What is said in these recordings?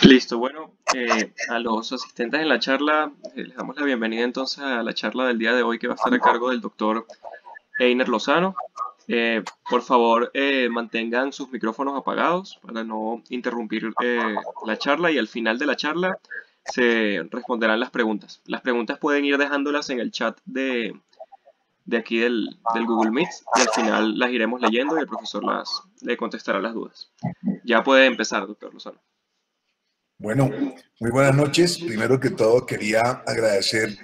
Listo, bueno, a los asistentes en la charla les damos la bienvenida entonces a la charla del día de hoy que va a estar a cargo del doctor Einer Lozano. Por favor, mantengan sus micrófonos apagados para no interrumpir la charla y al final de la charla se responderán las preguntas. Las preguntas pueden ir dejándolas en el chat de aquí del Google Meet y al final las iremos leyendo y el profesor le contestará las dudas. Ya puede empezar, doctor Lozano. Bueno, muy buenas noches. Primero que todo, quería agradecer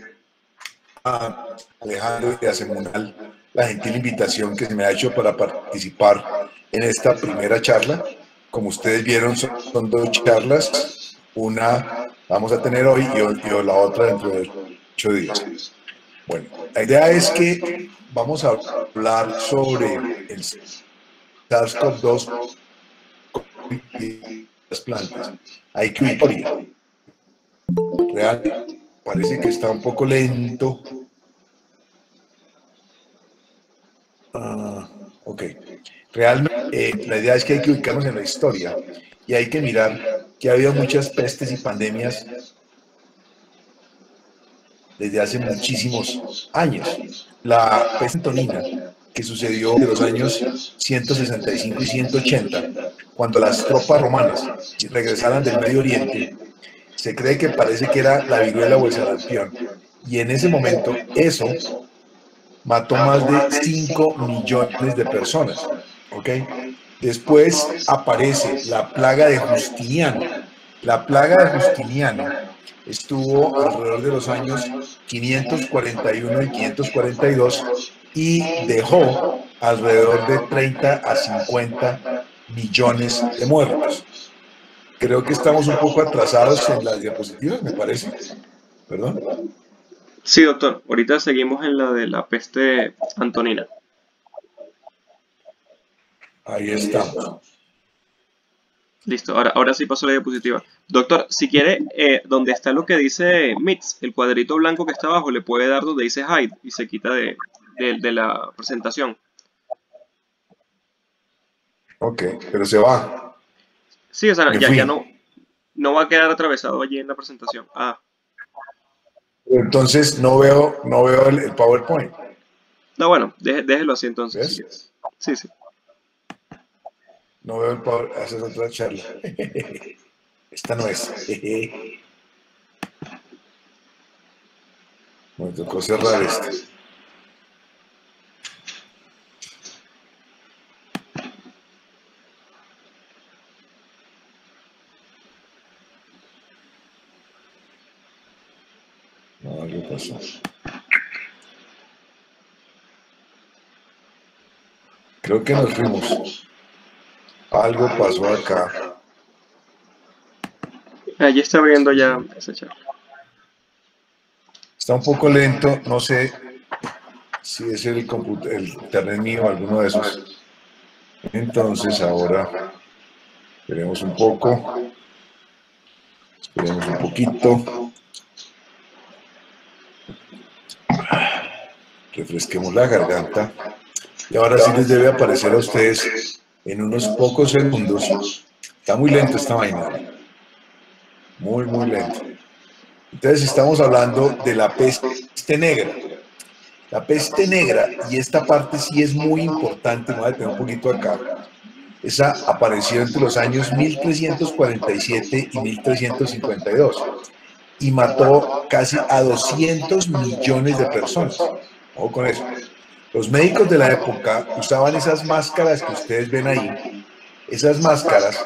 a Alejandro y a Semunal la gentil invitación que se me ha hecho para participar en esta primera charla. Como ustedes vieron, son dos charlas. Una vamos a tener hoy y la otra dentro de 8 días. Bueno, la idea es que vamos a hablar sobre el SARS-CoV-2 y las plantas. Hay que historia. Real, parece que está un poco lento. Ok. Realmente, la idea es que hay que ubicarnos en la historia y hay que mirar que ha habido muchas pestes y pandemias desde hace muchísimos años. La peste antonina, que sucedió en los años 165 y 180, cuando las tropas romanas regresaran del Medio Oriente, se cree que parece que era la viruela o el sarampión. Y en ese momento, eso mató más de 5 millones de personas. ¿Ok? Después aparece la plaga de Justiniano. La plaga de Justiniano estuvo alrededor de los años 541 y 542 y dejó alrededor de 30 a 50 millones de muertos. Creo que estamos un poco atrasados en las diapositivas, me parece. ¿Perdón? Sí, doctor. Ahorita seguimos en la de la peste antonina. Ahí estamos. Listo, ahora sí pasó la diapositiva. Doctor, si quiere, donde está lo que dice MITS, el cuadrito blanco que está abajo, le puede dar donde dice Hide y se quita de la presentación. Ok, pero se va. Sí, o sea, ya no va a quedar atravesado allí en la presentación. Ah. Entonces no veo el PowerPoint. No, bueno, déjelo así entonces. ¿Ves? Sí, sí. No veo el PowerPoint. Haces otra charla. Esta no es. Me tocó cerrar este. No, algo pasó. Creo que nos fuimos. Algo pasó acá. Allí está abriendo ya esa charla. Está un poco lento, no sé si es el internet mío o alguno de esos. Entonces ahora esperemos un poco. Esperemos un poquito. Refresquemos la garganta. Y ahora sí les debe aparecer a ustedes en unos pocos segundos. Está muy lento esta vaina. Muy, muy lento. Entonces estamos hablando de la peste negra. La peste negra, y esta parte sí es muy importante, me voy a detener un poquito acá. Esa apareció entre los años 1347 y 1352 y mató casi a 200 millones de personas. Ojo con eso. Los médicos de la época usaban esas máscaras que ustedes ven ahí. Esas máscaras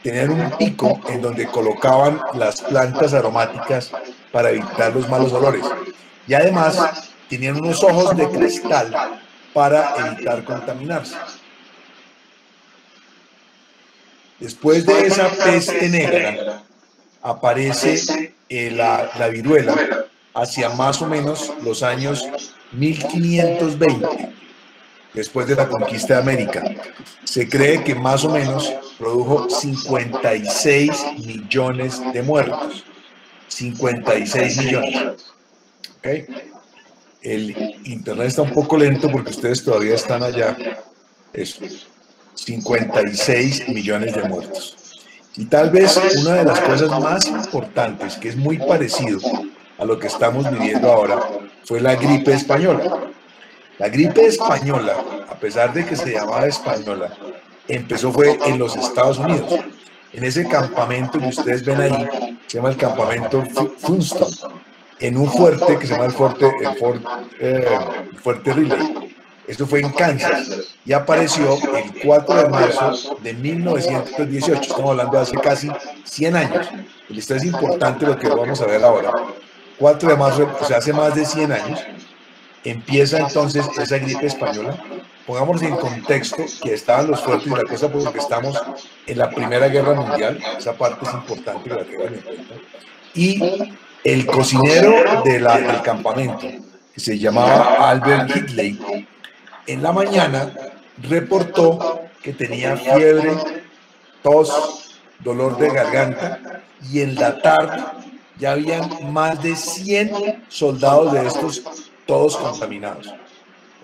tenían un pico en donde colocaban las plantas aromáticas para evitar los malos olores. Y además tenían unos ojos de cristal para evitar contaminarse. Después de esa peste negra aparece la viruela hacia más o menos los años 1520, después de la conquista de América. Se cree que más o menos produjo 56 millones de muertos. 56 millones. ¿Okay? El internet está un poco lento porque ustedes todavía están allá. Eso. 56 millones de muertos. Y tal vez una de las cosas más importantes, que es muy parecido a lo que estamos viviendo ahora, fue la gripe española. La gripe española, a pesar de que se llamaba española, fue en los Estados Unidos. En ese campamento que ustedes ven ahí, se llama el campamento Funston, en un fuerte que se llama el Fuerte Riley. Esto fue en Kansas y apareció el 4 de marzo de 1918. Estamos hablando de hace casi 100 años. Y esto es importante lo que vamos a ver ahora. 4 de marzo, o sea, hace más de 100 años, empieza entonces esa gripe española. Pongamos en contexto que estaban los fuertes y la cosa porque estamos en la Primera Guerra Mundial. Esa parte es importante que la tengan en cuenta. Y el cocinero del campamento, que se llamaba Albert Hitley, en la mañana reportó que tenía fiebre, tos, dolor de garganta, y en la tarde ya habían más de 100 soldados de estos, todos contaminados.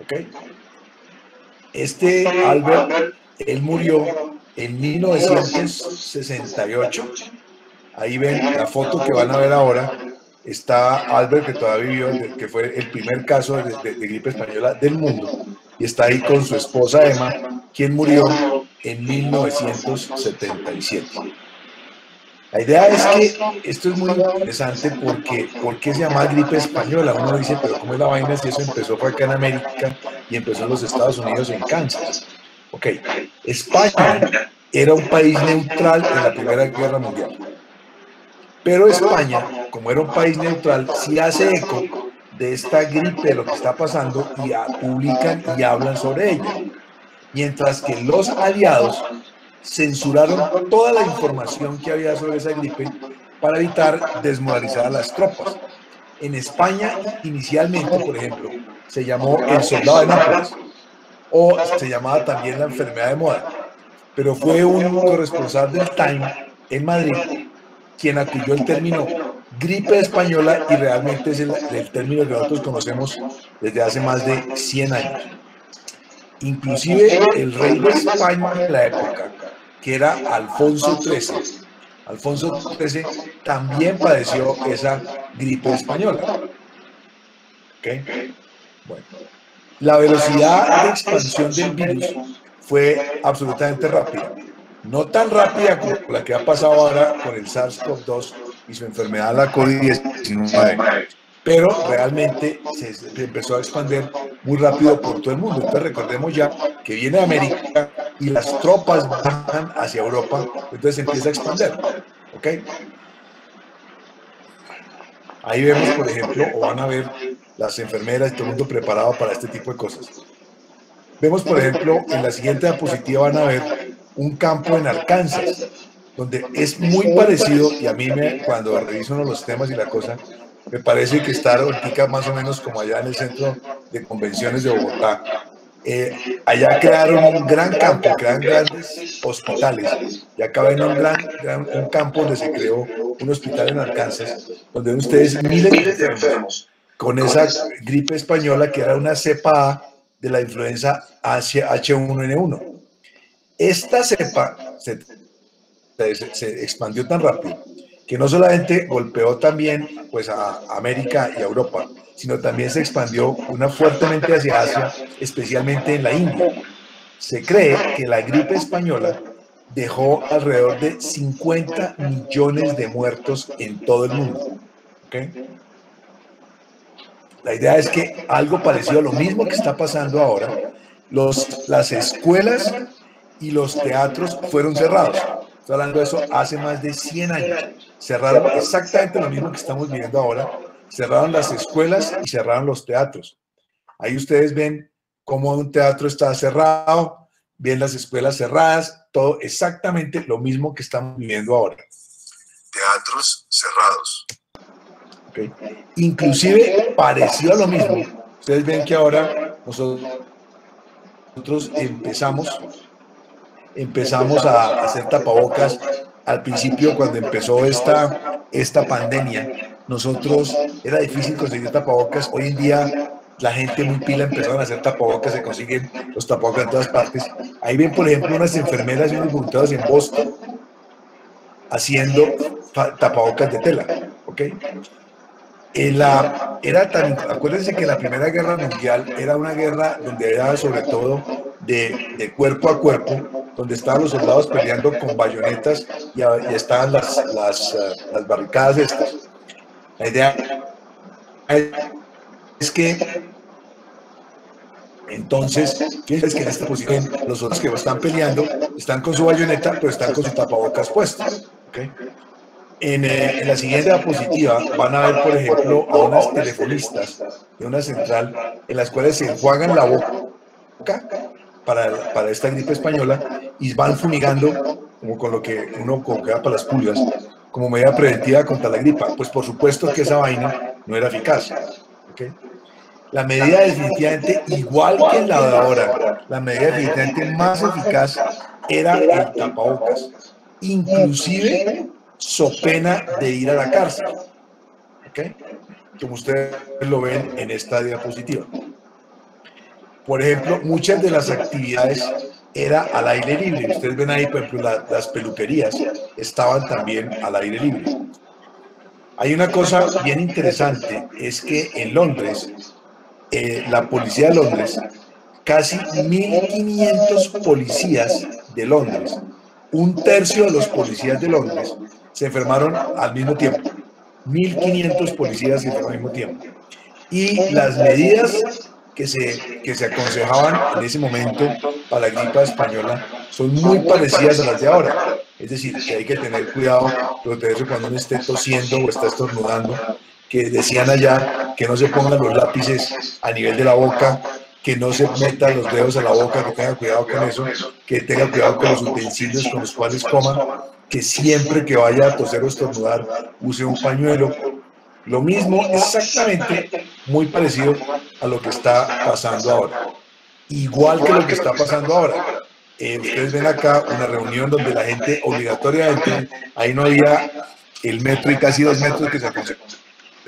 ¿Ok? Este Albert, él murió en 1968. Ahí ven la foto que van a ver ahora. Está Albert, que todavía vivió, que fue el primer caso de gripe española del mundo. Y está ahí con su esposa Emma, quien murió en 1977. La idea es que esto es muy interesante porque se llama gripe española. Uno dice, pero ¿cómo es la vaina si eso empezó fue acá en América y empezó en los Estados Unidos, en Kansas? Ok, España era un país neutral en la Primera Guerra Mundial. Pero España, como era un país neutral, sí hace eco de esta gripe, de lo que está pasando, y publican y hablan sobre ella. Mientras que los aliados censuraron toda la información que había sobre esa gripe para evitar desmoralizar a las tropas. En España, inicialmente, por ejemplo, se llamó el soldado de Nápoles, o se llamaba también la enfermedad de moda, pero fue un corresponsal del Time en Madrid quien acudió el término gripe española, y realmente es el término que nosotros conocemos desde hace más de 100 años. Inclusive el rey de España de la época, que era Alfonso XIII, también padeció esa gripe española. ¿Okay? Bueno, la velocidad de expansión del virus fue absolutamente rápida. No tan rápida como la que ha pasado ahora con el SARS-CoV-2 y su enfermedad, la COVID-19, pero realmente se empezó a expandir muy rápido por todo el mundo. Entonces recordemos ya que viene de América y las tropas bajan hacia Europa, entonces se empieza a expandir. ¿Ok? Ahí vemos, por ejemplo, o van a ver las enfermeras y todo el mundo preparado para este tipo de cosas. Vemos, por ejemplo, en la siguiente diapositiva van a ver un campo en Arkansas, donde es muy parecido, y a mí cuando reviso uno de los temas y la cosa, me parece que está ahorita más o menos como allá en el centro de convenciones de Bogotá. Allá crearon un gran campo, crearon grandes hospitales, y acá ven un campo donde se creó un hospital en Arkansas, donde ven ustedes miles de enfermos con esa gripe española, que era una cepa A de la influenza H1N1. Esta cepa se expandió tan rápido que no solamente golpeó también pues, a América y a Europa, sino también se expandió fuertemente hacia Asia, especialmente en la India. Se cree que la gripe española dejó alrededor de 50 millones de muertos en todo el mundo. ¿Okay? La idea es que algo parecido a lo mismo que está pasando ahora, las escuelas y los teatros fueron cerrados. Estoy hablando de eso hace más de 100 años. Cerraron exactamente lo mismo que estamos viviendo ahora. Cerraron las escuelas y cerraron los teatros. Ahí ustedes ven cómo un teatro está cerrado, ven las escuelas cerradas, todo exactamente lo mismo que estamos viviendo ahora. Teatros cerrados. Okay. Inclusive pareció lo mismo. Ustedes ven que ahora nosotros empezamos a hacer tapabocas. Al principio, cuando empezó esta pandemia, nosotros era difícil conseguir tapabocas. Hoy en día la gente muy pila empezaron a hacer tapabocas, se consiguen los tapabocas en todas partes. Ahí ven, por ejemplo, unas enfermeras y unos voluntarios en Boston haciendo tapabocas de tela, ¿ok? Acuérdense que la Primera Guerra Mundial era una guerra donde era sobre todo de cuerpo a cuerpo, donde estaban los soldados peleando con bayonetas y estaban las barricadas estas. La idea es que entonces, es que en esta posición los otros que están peleando están con su bayoneta, pero están con sus tapabocas puestos, ¿okay? En la siguiente diapositiva van a ver, por ejemplo, a unas telefonistas de una central en las cuales se enjuagan la boca para esta gripe española y van fumigando, como con lo que uno coloca para las pulgas, como medida preventiva contra la gripa. Pues por supuesto que esa vaina no era eficaz, ¿okay? La medida definitivamente, igual que la de ahora, la medida definitivamente más eficaz era el tapabocas, inclusive so pena de ir a la cárcel, ¿okay? Como ustedes lo ven en esta diapositiva. Por ejemplo, muchas de las actividades era al aire libre. Ustedes ven ahí, por ejemplo, las peluquerías estaban también al aire libre. Hay una cosa bien interesante, es que en Londres, la policía de Londres, casi 1.500 policías de Londres, un tercio de los policías de Londres se enfermaron al mismo tiempo. 1.500 policías se enfermaron al mismo tiempo. Y las medidas que se aconsejaban en ese momento para la gripe española son muy parecidas a las de ahora. Es decir, que hay que tener cuidado, protegerse cuando uno esté tosiendo o está estornudando, que decían allá que no se pongan los lápices a nivel de la boca, que no se metan los dedos a la boca, que tenga cuidado con eso, que tenga cuidado con los utensilios con los cuales coma, que siempre que vaya a toser o estornudar use un pañuelo. Lo mismo, exactamente, muy parecido a lo que está pasando ahora. Igual que lo que está pasando ahora. Ustedes ven acá una reunión donde la gente obligatoriamente, ahí no había el metro y casi 2 metros que se aconseja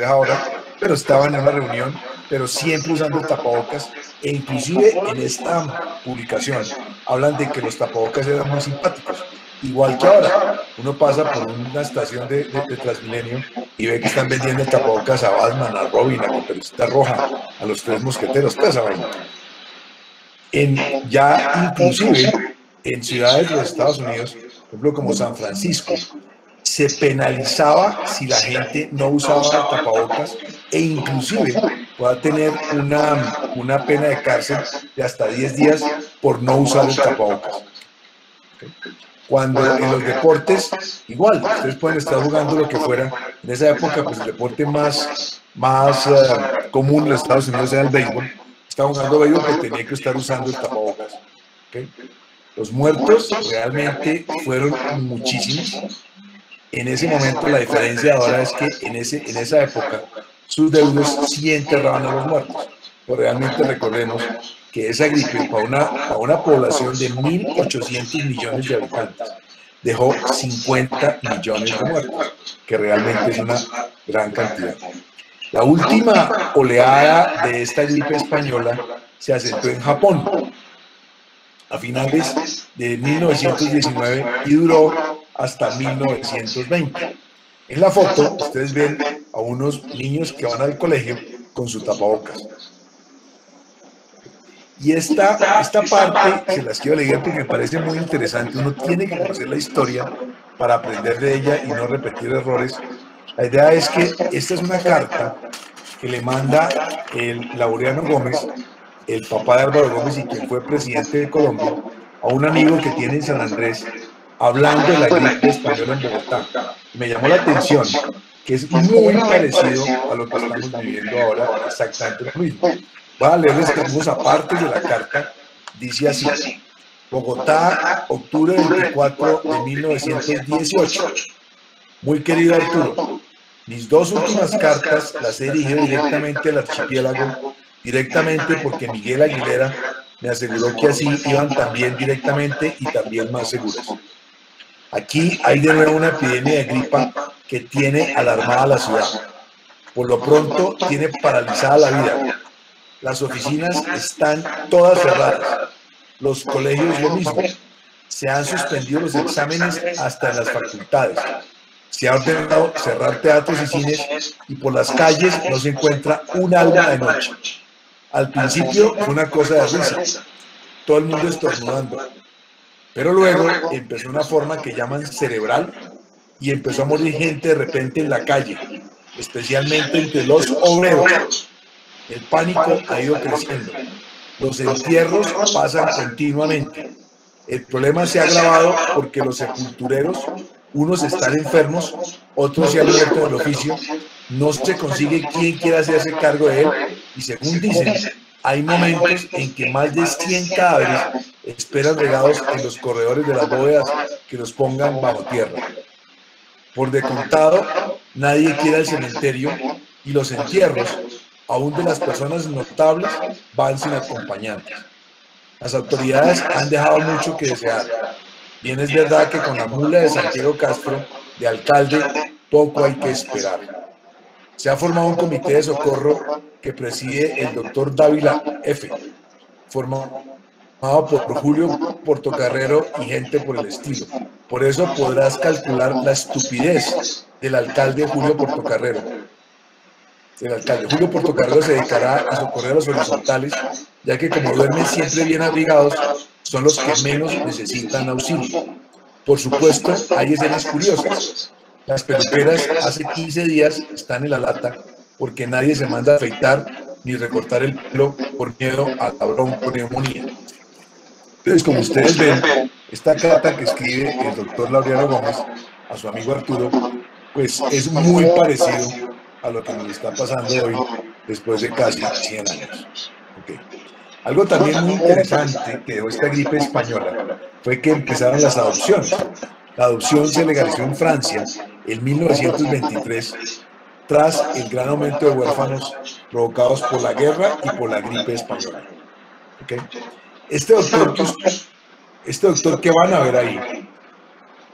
ahora, pero estaban en una reunión, pero siempre usando tapabocas, e inclusive en esta publicación hablan de que los tapabocas eran muy simpáticos. Igual que ahora, uno pasa por una estación de Transmilenio y ve que están vendiendo tapabocas a Batman, a Robin, a Caperucita Roja, a los Tres Mosqueteros, toda esa vaina. Ya inclusive en ciudades de los Estados Unidos, por ejemplo como San Francisco, se penalizaba si la gente no usaba tapabocas e inclusive pueda tener una pena de cárcel de hasta 10 días por no usar el tapabocas. Cuando en los deportes, igual, ustedes pueden estar jugando lo que fuera. En esa época, pues el deporte más común en los Estados Unidos era el béisbol. Estaba jugando béisbol, pero tenía que estar usando el tapabocas. ¿Okay? Los muertos realmente fueron muchísimos. En ese momento, la diferencia ahora es que en esa época, sus deudos sí enterraban a los muertos. Pero realmente recordemos que esa gripe, para una población de 1.800 millones de habitantes, dejó 50 millones de muertos, que realmente es una gran cantidad. La última oleada de esta gripe española se asentó en Japón a finales de 1919 y duró hasta 1920. En la foto ustedes ven a unos niños que van al colegio con su tapabocas. Y esta parte se las quiero leer porque me parece muy interesante. Uno tiene que conocer la historia para aprender de ella y no repetir errores. La idea es que esta es una carta que le manda el Laureano Gómez, el papá de Álvaro Gómez y quien fue presidente de Colombia, a un amigo que tiene en San Andrés, hablando de la gripe española en Bogotá. Me llamó la atención que es muy parecido a lo que estamos viviendo ahora, exactamente lo mismo. Voy a leerles algunos apartes de la carta. Dice así: Bogotá, octubre 24 de 1918. Muy querido Arturo, mis 2 últimas cartas las he dirigido directamente al archipiélago, directamente porque Miguel Aguilera me aseguró que así iban también directamente y también más seguras. Aquí hay de nuevo una epidemia de gripa que tiene alarmada a la ciudad. Por lo pronto tiene paralizada la vida. Las oficinas están todas cerradas. Los colegios lo mismo. Se han suspendido los exámenes hasta en las facultades. Se ha ordenado cerrar teatros y cines y por las calles no se encuentra un alma de noche. Al principio fue una cosa de risa, todo el mundo estornudando, pero luego empezó una forma que llaman cerebral y empezó a morir gente de repente en la calle, especialmente entre los obreros. El pánico ha ido creciendo. Los entierros pasan continuamente. El problema se ha agravado porque los sepultureros, unos están enfermos, otros se han muerto del oficio, no se consigue quien quiera hacerse cargo de él y según dicen, hay momentos en que más de 100 cadáveres esperan regados en los corredores de las bóvedas que los pongan bajo tierra. Por de contado, nadie quiere el cementerio y los entierros, aún de las personas notables, van sin acompañantes. Las autoridades han dejado mucho que desear. Bien es verdad que con la mula de Santiago Castro, de alcalde, poco hay que esperar. Se ha formado un comité de socorro que preside el doctor Dávila F., formado por Julio Portocarrero y gente por el estilo. Por eso podrás calcular la estupidez del alcalde Julio Portocarrero. Julio Portocarrero se dedicará a socorrer a los horizontales, ya que como duermen siempre bien abrigados, son los que menos necesitan auxilio. Por supuesto, hay escenas curiosas. Las peluqueras hace 15 días están en la lata porque nadie se manda a afeitar ni recortar el pelo por miedo a la bronconeumonía. Entonces, como ustedes ven, esta carta que escribe el doctor Laureano Gómez a su amigo Arturo, pues es muy parecido a lo que nos está pasando hoy después de casi 100 años. Okay. Algo también muy interesante que dejó esta gripe española fue que empezaron las adopciones. La adopción se legalizó en Francia en 1923 tras el gran aumento de huérfanos provocados por la guerra y por la gripe española. Okay. Este doctor que van a ver ahí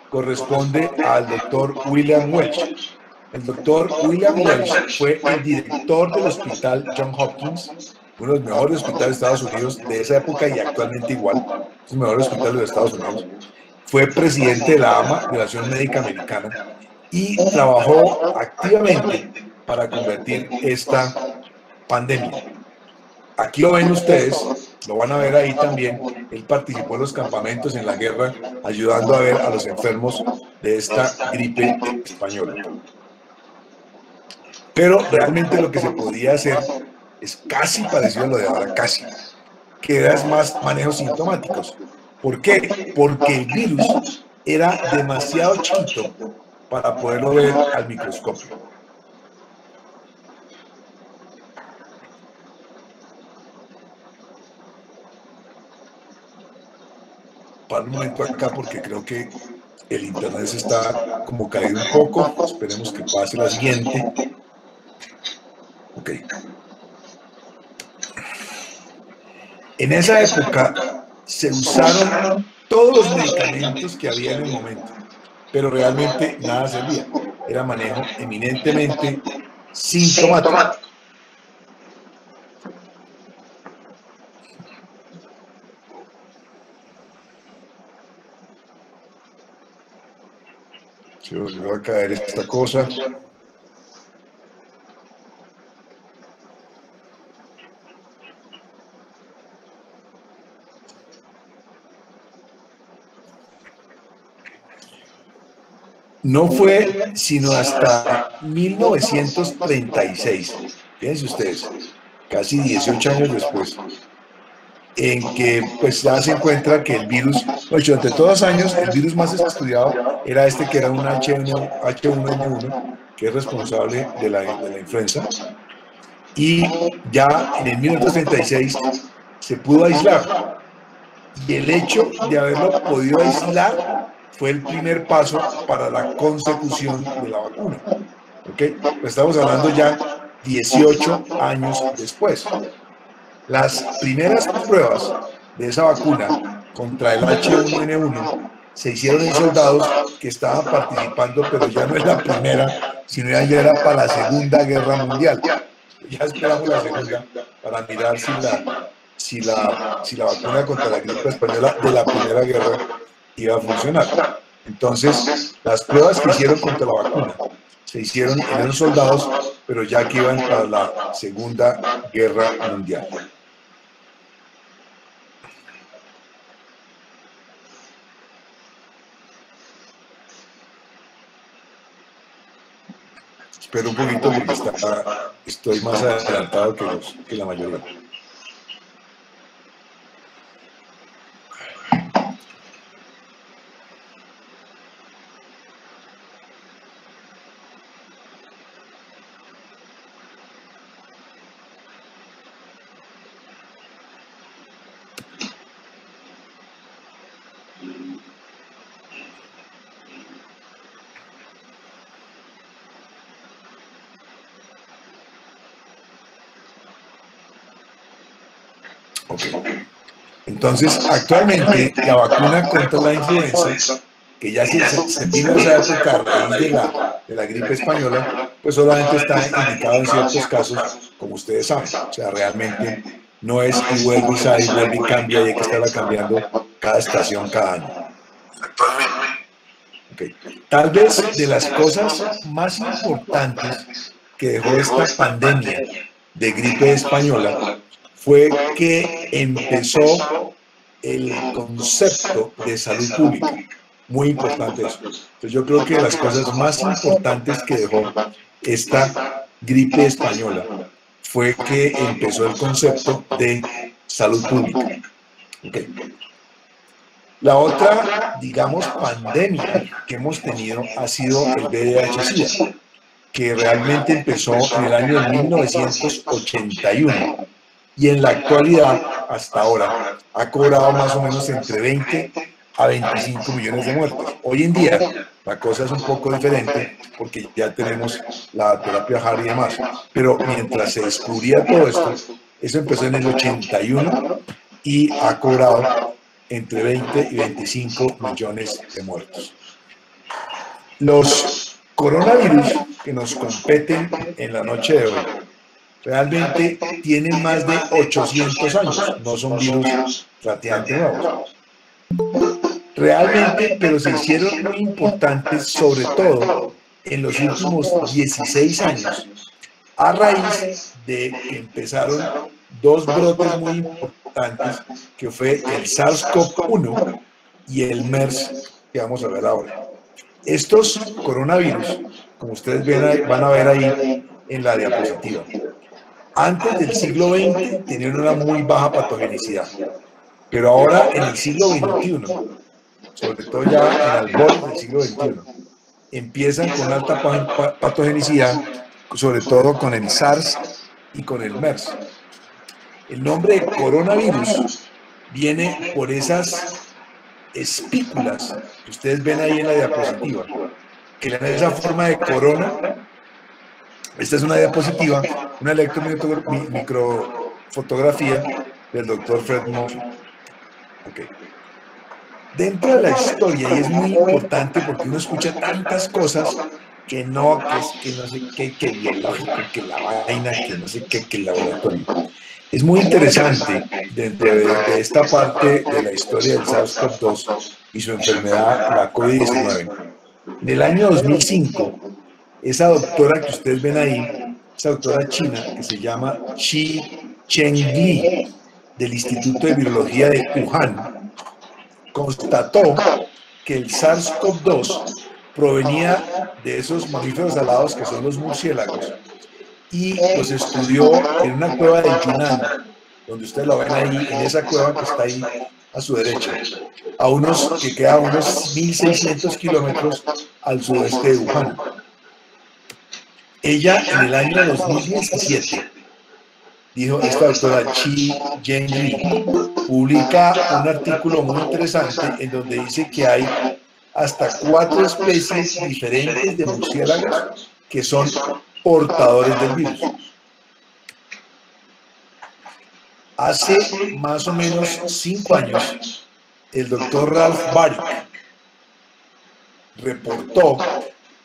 corresponde al doctor William Welch. El doctor William Welch fue el director del hospital John Hopkins, uno de los mejores hospitales de Estados Unidos de esa época y actualmente igual, es el mejor hospital de Estados Unidos. Fue presidente de la AMA, de la Asociación Médica Americana, y trabajó activamente para combatir esta pandemia. Aquí lo ven ustedes, lo van a ver ahí también. Él participó en los campamentos en la guerra, ayudando a ver a los enfermos de esta gripe española. Pero realmente lo que se podía hacer es casi parecido a lo de ahora, casi, que era más manejos sintomáticos. ¿Por qué? Porque el virus era demasiado chiquito para poderlo ver al microscopio. Para un momento acá porque creo que el internet se está como caído un poco. Esperemos que pase la siguiente. Ok. En esa época se usaron todos los medicamentos que había en el momento, pero realmente nada servía. Era manejo eminentemente sintomático. Se va a caer esta cosa. No fue sino hasta 1936, fíjense ustedes, casi 18 años después, en que pues ya se encuentra que el virus, durante todos los años, el virus más estudiado era este que era un H1N1, que es responsable de la influenza, y ya en el 1936 se pudo aislar, y el hecho de haberlo podido aislar fue el primer paso para la consecución de la vacuna. ¿Okay? Estamos hablando ya 18 años después. Las primeras pruebas de esa vacuna contra el H1N1 se hicieron en soldados que estaban participando, pero ya no es la primera, sino ya era para la Segunda Guerra Mundial. Ya esperamos la segunda para mirar si la vacuna contra la gripe española de la Primera Guerra iba a funcionar. Entonces, las pruebas que hicieron contra la vacuna se hicieron en esos soldados, pero ya que iban para la Segunda Guerra Mundial. Espero un poquito porque estoy más adelantado que la mayoría. Okay. Entonces, actualmente la vacuna contra la influenza, que ya se vino a esa época a raíz de la gripe española, pues solamente está indicado en ciertos casos, como ustedes saben. O sea, realmente no es y vuelve y sale, y vuelve y cambia, y hay que estarla cambiando cada estación, cada año. Okay. Tal vez de las cosas más importantes que dejó esta pandemia de gripe española fue que empezó el concepto de salud pública. Muy importante eso. Entonces yo creo que de las cosas más importantes que dejó esta gripe española fue que empezó el concepto de salud pública. Okay. La otra, digamos, pandemia que hemos tenido ha sido el VIH-Sida, que realmente empezó en el año 1981 y en la actualidad, hasta ahora, ha cobrado más o menos entre 20 a 25 millones de muertes. Hoy en día, la cosa es un poco diferente porque ya tenemos la terapia HAART y demás, pero mientras se descubría todo esto, eso empezó en el 81 y ha cobrado entre 20 y 25 millones de muertos. Los coronavirus que nos competen en la noche de hoy realmente tienen más de 800 años, no son virus relativamente nuevos. Realmente, pero se hicieron muy importantes, sobre todo en los últimos 16 años, a raíz de que empezaron dos brotes muy importantes, que fue el SARS-CoV-1 y el MERS, que vamos a ver ahora. Estos coronavirus, como ustedes van a ver ahí en la diapositiva, antes del siglo XX tenían una muy baja patogenicidad, pero ahora en el siglo XXI, sobre todo ya en el borde del siglo XXI, empiezan con alta patogenicidad, sobre todo con el SARS y con el MERS. El nombre de coronavirus viene por esas espículas que ustedes ven ahí en la diapositiva, que le dan esa forma de corona. Esta es una diapositiva, una electromicrofotografía del doctor Fred Murphy. Okay. Dentro de la historia, y es muy importante porque uno escucha tantas cosas que no sé qué, que el biológico, que la vaina, que no sé qué, que el laboratorio. Es muy interesante dentro de esta parte de la historia del SARS-CoV-2 y su enfermedad, la COVID-19. En el año 2005, esa doctora que ustedes ven ahí, esa doctora china que se llama Shi Chengli, del Instituto de Virología de Wuhan, constató que el SARS-CoV-2 provenía de esos mamíferos alados que son los murciélagos y los estudió en una cueva de Yunnan, donde ustedes lo ven ahí, en esa cueva que está ahí a su derecha, que queda a unos 1.600 kilómetros al sudeste de Wuhan. Ella en el año 2017 dijo, esta doctora Shi Chengli publica un artículo muy interesante en donde dice que hay hasta 4 especies diferentes de murciélagos que son portadores del virus. Hace más o menos 5 años, el doctor Ralph Baric reportó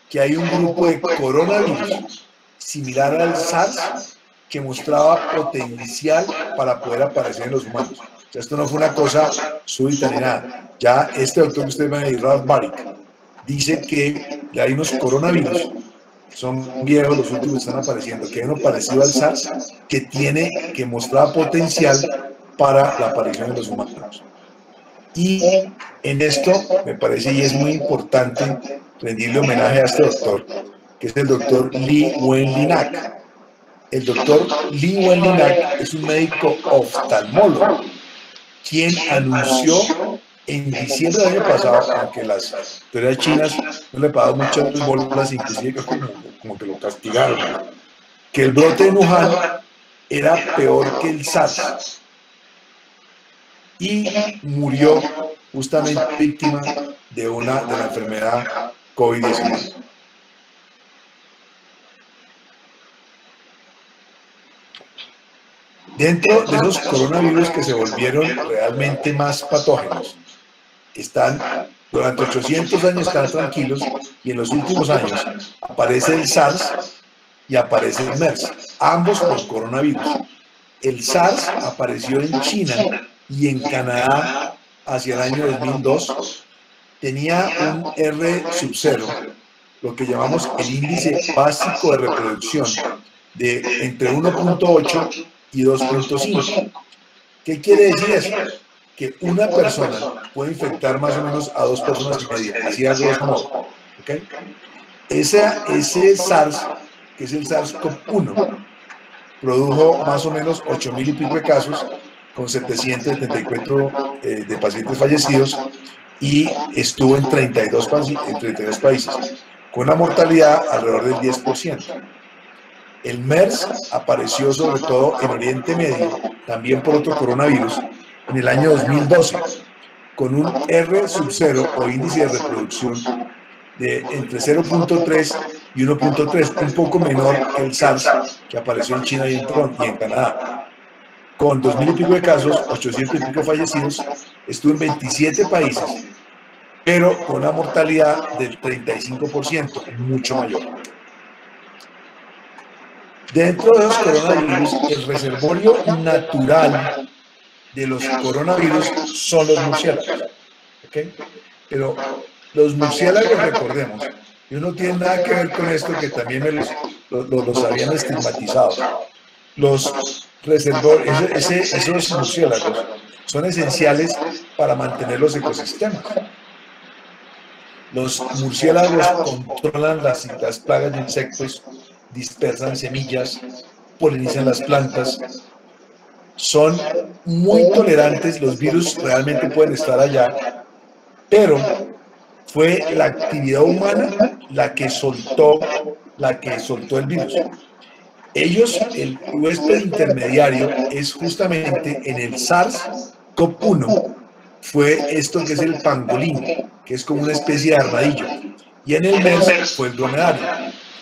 que hay un grupo de coronavirus similar al SARS que mostraba potencial para poder aparecer en los humanos. O sea, esto no fue una cosa súbita ni nada. Ya este doctor que usted ve ahí, Ralph Baric, dice que ya hay unos coronavirus, son viejos, los últimos están apareciendo, que hay uno parecido al SARS, que mostraba potencial para la aparición en los humanos. Y en esto me parece y es muy importante rendirle homenaje a este doctor, que es el doctor Lee Wen-Linak. El doctor Lee Wen-Linak es un médico oftalmólogo, quien anunció en diciembre del año pasado, aunque las autoridades chinas no le pagaron muchas bolas, inclusive que como que lo castigaron, que el brote en Wuhan era peor que el SARS. Y murió justamente víctima de la enfermedad COVID-19. Dentro de esos coronavirus que se volvieron realmente más patógenos, durante 800 años están tranquilos, y en los últimos años aparece el SARS y aparece el MERS, ambos por coronavirus. El SARS apareció en China y en Canadá hacia el año 2002, tenía un R sub 0, lo que llamamos el índice básico de reproducción, de entre 1.8 y 2.5. ¿Qué quiere decir eso? Que una persona puede infectar más o menos a 2 personas y media, así a grosso modo. ¿Okay? Ese SARS, que es el SARS-CoV-1, produjo más o menos 8.000 y pico de casos, con 774 de pacientes fallecidos, y estuvo en 32 países, con una mortalidad alrededor del 10%. El MERS apareció sobre todo en Oriente Medio, también por otro coronavirus, en el año 2012, con un R sub 0 o índice de reproducción de entre 0.3 y 1.3, un poco menor que el SARS que apareció en China y en Canadá. Con 2.000 y pico de casos, 800 y pico fallecidos, estuvo en 27 países, pero con una mortalidad del 35%, mucho mayor. Dentro de los coronavirus, el reservorio natural de los coronavirus son los murciélagos. ¿Okay? Pero los murciélagos, recordemos, y no tiene nada que ver con esto, que también los habían estigmatizado. Los reservorios, esos murciélagos son esenciales para mantener los ecosistemas. Los murciélagos controlan las plagas de insectos, dispersan semillas, polinizan las plantas, son muy tolerantes, los virus realmente pueden estar allá, pero fue la actividad humana la que soltó el virus. El huésped intermediario es justamente en el SARS-CoV-1, fue esto que es el pangolín, que es como una especie de armadillo, y en el MERS fue el dromedario.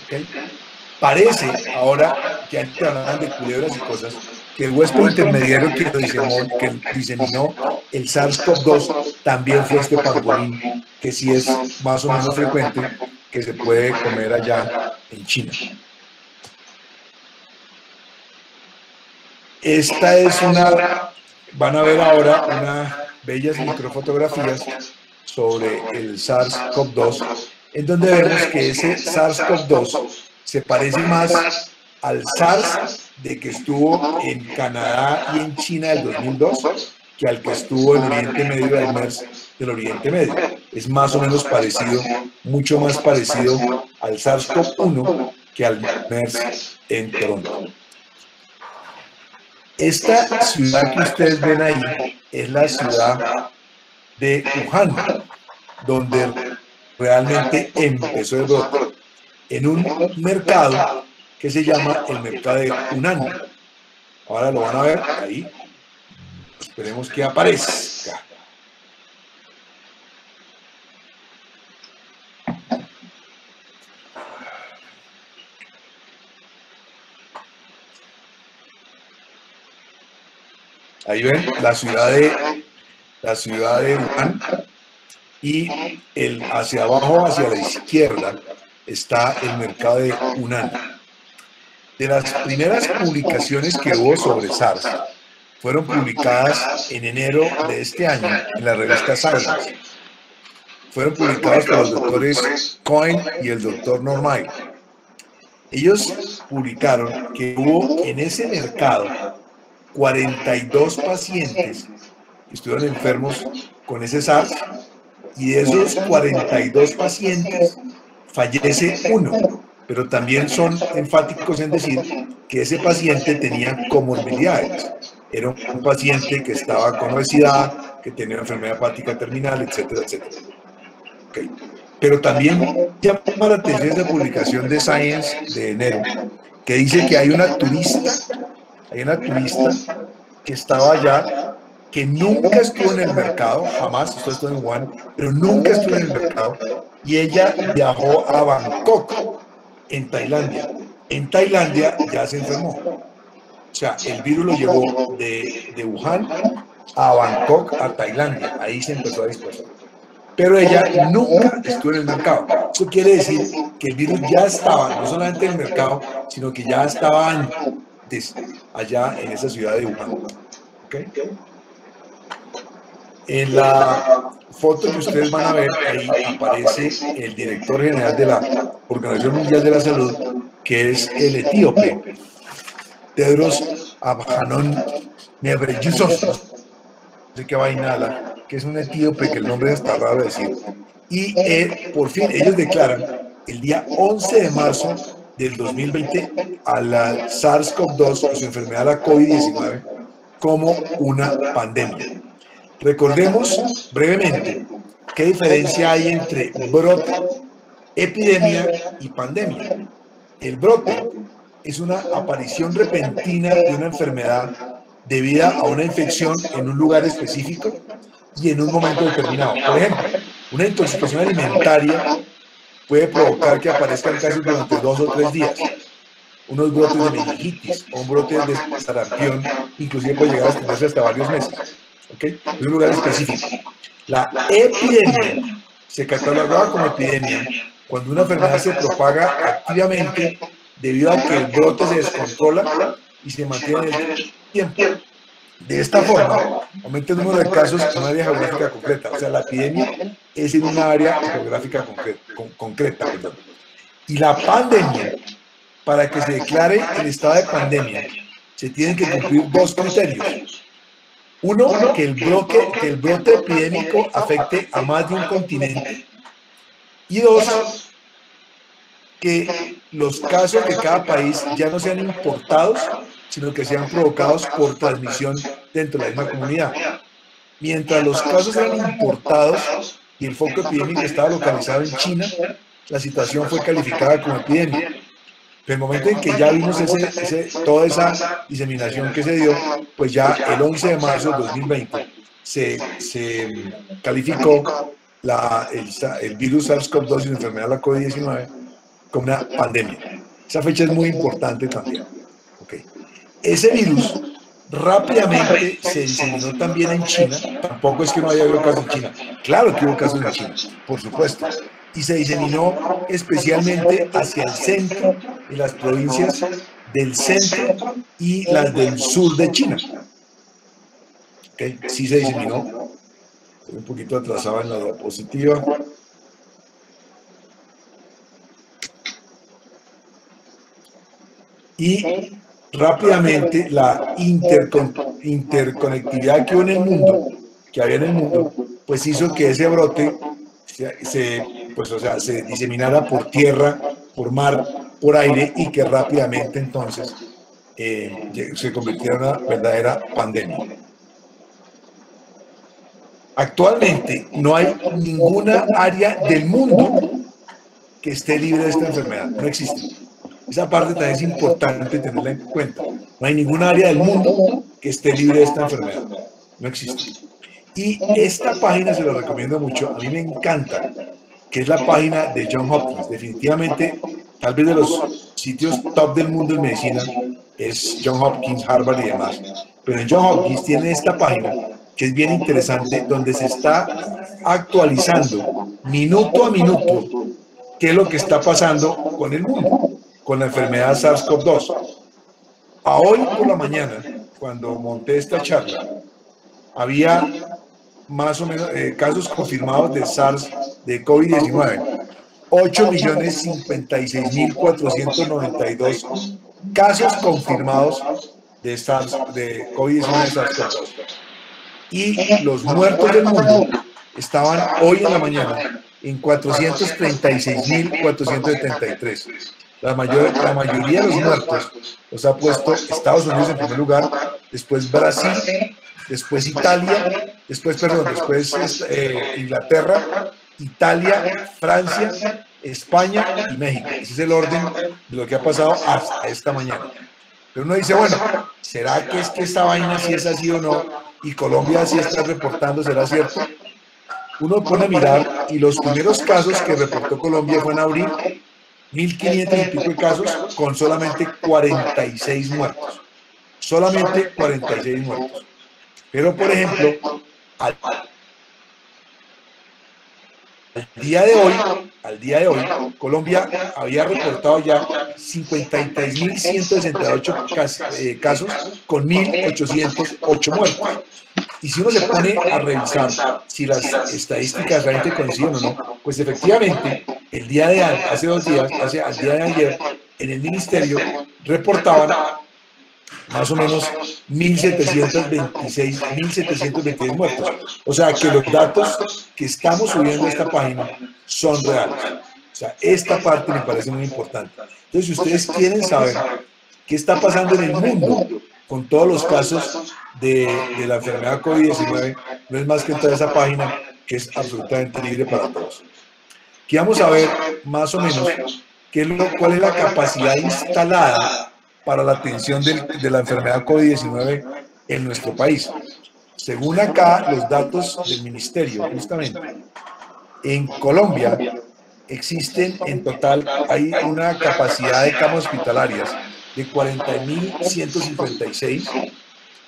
¿Okay? Parece, ahora que antes hablaban de culebras y cosas, que el huésped intermediario que diseminó el SARS-CoV-2 también fue este pangolín, que sí es más o menos frecuente, que se puede comer allá en China. Esta es van a ver ahora unas bellas microfotografías sobre el SARS-CoV-2, en donde vemos que ese SARS-CoV-2 se parece más al SARS de que estuvo en Canadá y en China del 2002 que al que estuvo en Oriente Medio, del MERS del Oriente Medio. Es más o menos parecido, mucho más parecido al SARS-CoV-1 que al MERS en Toronto. Esta ciudad que ustedes ven ahí es la ciudad de Wuhan, donde realmente empezó el brote, en un mercado que se llama el mercado de Hunan. Ahora lo van a ver ahí. Esperemos que aparezca. Ahí ven la ciudad de Wuhan, y hacia abajo, hacia la izquierda, está el mercado de Hunan. De las primeras publicaciones que hubo sobre SARS, fueron publicadas en enero de este año en la revista Science. Fueron publicadas por los doctores Cohen y el doctor Normay. Ellos publicaron que hubo en ese mercado 42 pacientes que estuvieron enfermos con ese SARS, y de esos 42 pacientes fallece uno, pero también son enfáticos en decir que ese paciente tenía comorbilidades. Era un paciente que estaba con obesidad, que tenía enfermedad hepática terminal, etcétera, etcétera. Okay. Pero también llama la atención esa publicación de Science de enero, que dice que hay una turista que estaba allá, que nunca estuvo en el mercado, jamás, esto estuvo en Wuhan, pero nunca estuvo en el mercado, y ella viajó a Bangkok, en Tailandia. En Tailandia ya se enfermó. O sea, el virus lo llevó de Wuhan a Bangkok, a Tailandia. Ahí se empezó a dispersar. Pero ella nunca estuvo en el mercado. Eso quiere decir que el virus ya estaba, no solamente en el mercado, sino que ya estaba antes allá en esa ciudad de Wuhan. ¿Okay? En la foto que ustedes van a ver, ahí aparece el director general de la Organización Mundial de la Salud, que es el etíope, Tedros Adhanom Ghebreyesus, no sé qué vaina, que es un etíope que el nombre está raro de decir. Y por fin ellos declaran el día 11 de marzo del 2020 a la SARS-CoV-2, su enfermedad, la COVID-19, como una pandemia. Recordemos brevemente qué diferencia hay entre brote, epidemia y pandemia. El brote es una aparición repentina de una enfermedad debida a una infección en un lugar específico y en un momento determinado. Por ejemplo, una intoxicación alimentaria puede provocar que aparezcan casos durante 2 o 3 días. Unos brotes de meningitis o un brote de sarampión, inclusive puede llegar a extenderse hasta varios meses. ¿Okay? Es un lugar específico. La epidemia se cataloga como epidemia cuando una enfermedad se propaga activamente debido a que el brote se descontrola y se mantiene en el tiempo. De esta forma, aumenta el número de casos en un área geográfica concreta. O sea, la epidemia es en una área geográfica concreta. Y la pandemia, para que se declare el estado de pandemia, se tienen que cumplir 2 criterios. Uno, que el brote epidémico afecte a más de un continente. Y 2, que los casos de cada país ya no sean importados, sino que sean provocados por transmisión dentro de la misma comunidad. Mientras los casos eran importados y el foco epidémico estaba localizado en China, la situación fue calificada como epidemia. Pero el momento en que ya vimos toda esa diseminación que se dio, pues ya el 11 de marzo de 2020 se calificó el virus SARS-CoV-2 y la enfermedad de la COVID-19 como una pandemia. Esa fecha es muy importante también. Okay. Ese virus rápidamente se diseminó también en China. Tampoco es que no haya habido casos en China. Claro que hubo casos en China, por supuesto. Y se diseminó especialmente hacia el centro y las provincias del centro y las del sur de China. Okay. Sí se diseminó. Estoy un poquito atrasado en la diapositiva. Y rápidamente la interconectividad que había en el mundo, pues hizo que ese brote se diseminara por tierra, por mar, por aire, y que rápidamente entonces se convirtiera en una verdadera pandemia. Actualmente no hay ninguna área del mundo que esté libre de esta enfermedad, no existe. Esa parte también es importante tenerla en cuenta. No hay ninguna área del mundo que esté libre de esta enfermedad. No existe. Y esta página se la recomiendo mucho. A mí me encanta, que es la página de Johns Hopkins. Definitivamente, tal vez de los sitios top del mundo en medicina es Johns Hopkins, Harvard y demás. Pero en Johns Hopkins tiene esta página que es bien interesante, donde se está actualizando minuto a minuto qué es lo que está pasando con el mundo, con la enfermedad SARS-CoV-2. A hoy por la mañana cuando monté esta charla, había más o menos casos confirmados de SARS, de COVID-19. 8.056.492 casos confirmados de SARS, de COVID-19, SARS-CoV-2. Y los muertos del mundo estaban hoy en la mañana en 436.473. La mayoría de los muertos los ha puesto Estados Unidos en primer lugar, después Brasil, después Italia, después Inglaterra, Italia, Francia, España y México. Ese es el orden de lo que ha pasado hasta esta mañana. Pero uno dice, bueno, ¿será que es que esta vaina sí es así o no? Y Colombia sí está reportando, ¿será cierto? Uno pone a mirar y los primeros casos que reportó Colombia fue en abril, 1.500 y pico de casos con solamente 46 muertos. Solamente 46 muertos. Pero, por ejemplo, al día de hoy, Colombia había reportado ya 53.168 casos con 1.808 muertos. Y si uno se pone a revisar si las estadísticas realmente coinciden o no, pues efectivamente, el día de hace 2 días, al día de ayer, en el ministerio reportaban más o menos 1.726 muertos. O sea que los datos que estamos subiendo a esta página son reales. O sea, esta parte me parece muy importante. Entonces, si ustedes quieren saber qué está pasando en el mundo con todos los casos de la enfermedad COVID-19, no es más que toda esa página que es absolutamente libre para todos. Aquí vamos a ver más o menos cuál es la capacidad instalada para la atención de la enfermedad COVID-19 en nuestro país. Según acá, los datos del ministerio, justamente, en Colombia existen en total, hay una capacidad de camas hospitalarias de 40.156,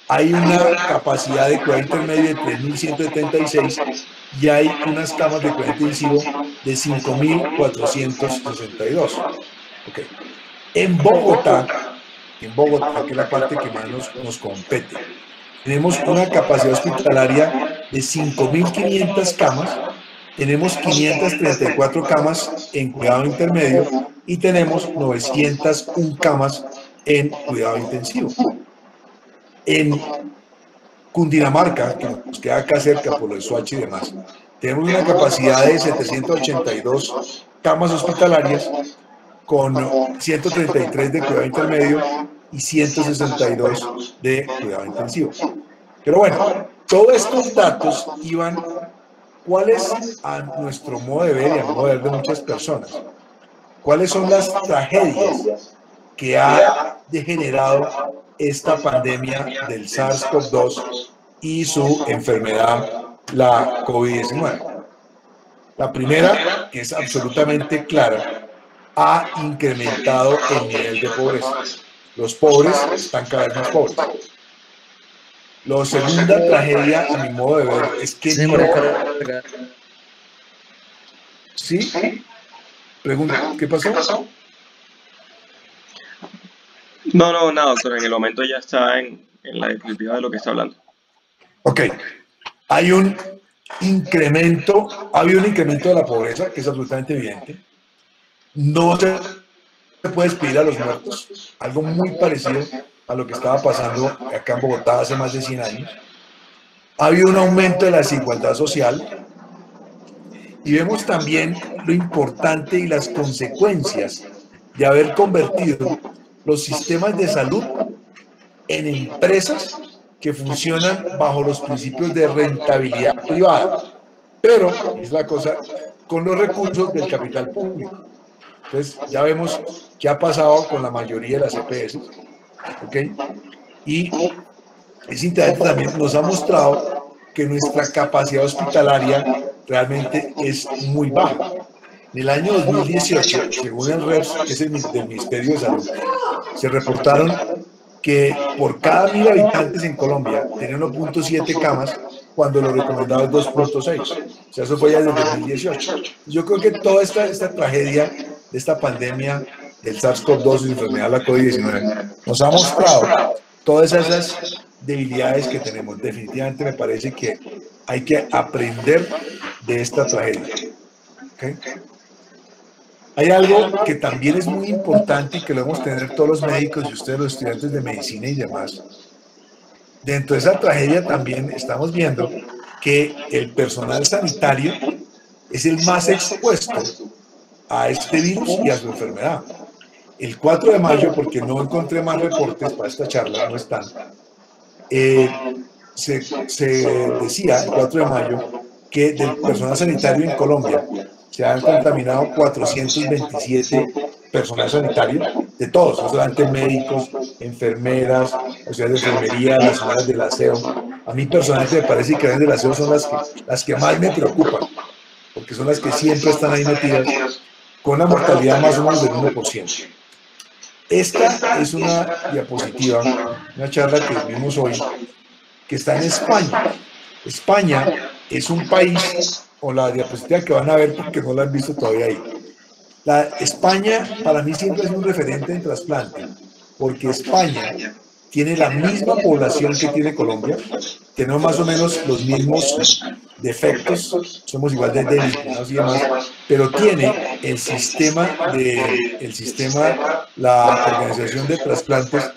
hay una capacidad de cuidado intermedio de 3.176 y hay unas camas de cuidado intensivo de 5.462. Okay. En Bogotá, que es la parte que más nos compete, tenemos una capacidad hospitalaria de 5.500 camas, tenemos 534 camas en cuidado intermedio y tenemos 901 camas en cuidado intensivo. En Cundinamarca, que nos queda acá cerca por el Soacha y demás, tenemos una capacidad de 782 camas hospitalarias con 133 de cuidado intermedio y 162 de cuidado intensivo. Pero bueno, todos estos datos iban, ¿cuáles a nuestro modo de ver y a modo de ver de muchas personas? ¿Cuáles son las tragedias que ha degenerado esta pandemia del SARS-CoV-2 y su enfermedad, la COVID-19? La primera, que es absolutamente clara, ha incrementado el nivel de pobreza. Los pobres están cada vez más pobres. La segunda tragedia, a mi modo de ver, es que no... ¿Sí? Pregunta, ¿qué pasó? No, nada, doctor. En el momento ya está en la diapositiva de lo que está hablando. Ok. Hay un incremento, ha habido un incremento de la pobreza, que es absolutamente evidente. No se puede despedir a los muertos, algo muy parecido a lo que estaba pasando acá en Bogotá hace más de 100 años. Ha habido un aumento de la desigualdad social y vemos también lo importante y las consecuencias de haber convertido los sistemas de salud en empresas que funcionan bajo los principios de rentabilidad privada, pero es la cosa con los recursos del capital público. Entonces ya vemos qué ha pasado con la mayoría de las EPS, ¿ok? Y es interesante también, nos ha mostrado que nuestra capacidad hospitalaria realmente es muy baja. En el año 2018, según el REPS, que es el del Ministerio de Salud, se reportaron que por cada 1.000 habitantes en Colombia tenían 1.7 camas, cuando lo recomendado es 2.6. O sea, eso fue ya desde el 2018. Yo creo que toda esta tragedia de esta pandemia del SARS-CoV-2 y la enfermedad de la COVID-19 nos ha mostrado todas esas debilidades que tenemos. Definitivamente me parece que hay que aprender de esta tragedia. ¿Okay? Hay algo que también es muy importante y que lo debemos tener todos los médicos y ustedes los estudiantes de medicina y demás. Dentro de esa tragedia también estamos viendo que el personal sanitario es el más expuesto a este virus y a su enfermedad. El 4 de mayo, porque no encontré más reportes para esta charla, no están, se decía el 4 de mayo que del personal sanitario en Colombia se han contaminado 427 personal sanitario, de todos, no solamente médicos, enfermeras, auxiliares de enfermería, las señoras del aseo. A mí personalmente me parece que las del aseo son las que más me preocupan, porque son las que siempre están ahí metidas, con una mortalidad más o menos del 1%. Esta es una diapositiva, una charla que vimos hoy, que está en España. España es un país, o la diapositiva que van a ver porque no la han visto todavía ahí. España para mí siempre es un referente en trasplante, porque España tiene la misma población que tiene Colombia, tenemos más o menos los mismos defectos, somos igual de débiles y demás, pero tiene la organización de trasplantes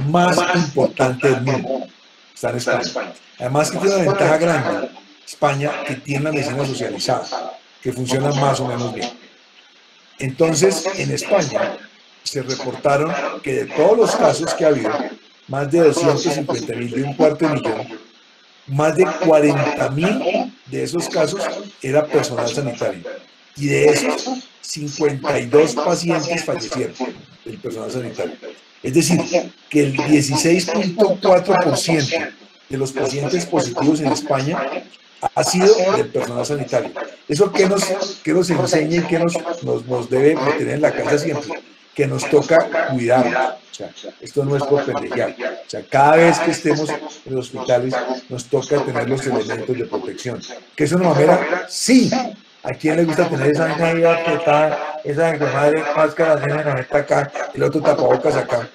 más importante del mundo, está en España. Además que tiene una ventaja grande, España, que tiene la medicina socializada, que funciona más o menos bien. Entonces, en España se reportaron que de todos los casos que ha habido, más de 250.000, de un cuarto de millón, más de 40.000 de esos casos era personal sanitario. Y de esos, 52 pacientes fallecieron del personal sanitario. Es decir, que el 16.4% de los pacientes positivos en España ha sido del personal sanitario. ¿Eso qué nos enseña y qué nos debe meter en la cabeza siempre? Que nos toca cuidarnos. O sea, esto no es por pendejear. O sea, cada vez que estemos en los hospitales, nos toca tener los elementos de protección. ¿Que es una mamera? Sí. ¿A quién le gusta tener esa vaina apretada, esa madre máscara de acá, el otro tapabocas acá?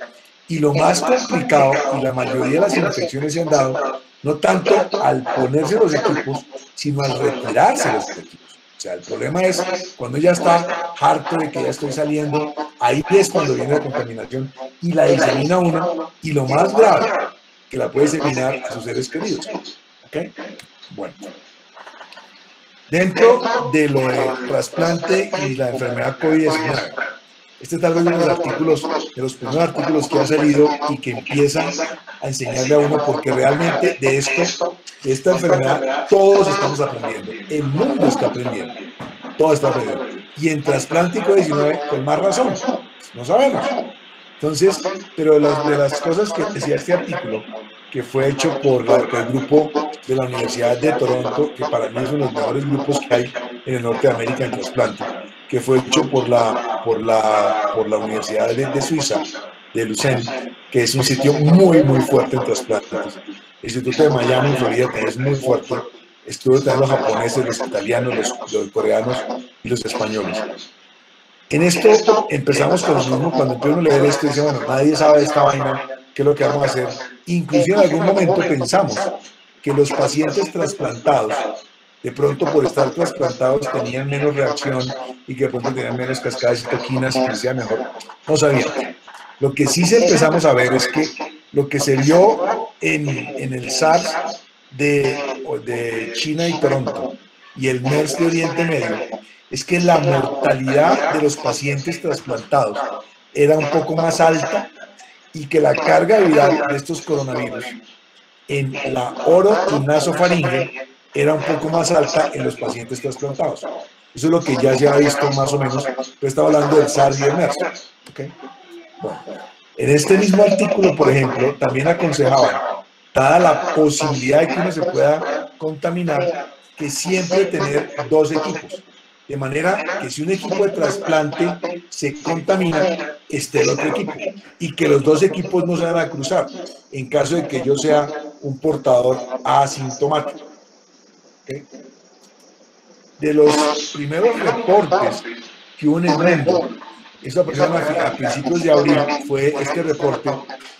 Y lo más complicado, y la mayoría de las infecciones se han dado, no tanto al ponerse los equipos, sino al retirarse los equipos. O sea, el problema es cuando ya está harto de que ya estoy saliendo, ahí es cuando viene la contaminación y la disemina uno, y lo más grave, que la puede diseminar a sus seres queridos. ¿Ok? Bueno. Dentro de lo de trasplante y la enfermedad COVID-19, este tal vez es uno de los primeros artículos que ha salido y que empiezan a enseñarle a uno, porque realmente de esta enfermedad, todos estamos aprendiendo. El mundo está aprendiendo. Todo está aprendiendo. Y en trasplante y COVID-19, con más razón. No sabemos. Entonces, pero de las cosas que decía este artículo, que fue hecho por el grupo de la Universidad de Toronto, que para mí es uno de los mejores grupos que hay en el norte de América en trasplante, que fue hecho por la Universidad de Suiza, de Lucerne, que es un sitio muy, muy fuerte en trasplantes. El Instituto de Miami, en Florida, también es muy fuerte. Estuve también los japoneses, los italianos, los coreanos y los españoles. En esto empezamos con lo mismo. Cuando empezamos a leer esto, dice, bueno, nadie sabe de esta vaina, qué es lo que vamos a hacer. Inclusive en algún momento pensamos que los pacientes trasplantados, de pronto por estar trasplantados, tenían menos reacción y que de pronto tenían menos cascadas de citoquinas y que sea mejor. No sabíamos. Lo que sí empezamos a ver es que lo que se vio en el SARS de China y Toronto y el MERS de Oriente Medio es que la mortalidad de los pacientes trasplantados era un poco más alta y que la carga viral de estos coronavirus en la oronasofaringe era un poco más alta en los pacientes trasplantados. Eso es lo que ya se ha visto más o menos, pero estaba hablando del SARS y del MERS. ¿Okay? Bueno, en este mismo artículo, por ejemplo, también aconsejaban, dada la posibilidad de que uno se pueda contaminar, que siempre tener dos equipos. De manera que si un equipo de trasplante se contamina, esté el otro equipo. Y que los dos equipos no se van a cruzar, en caso de que yo sea un portador asintomático. ¿Okay? De los primeros reportes que hubo en el mundo Eso apareció a principios de abril, fue este reporte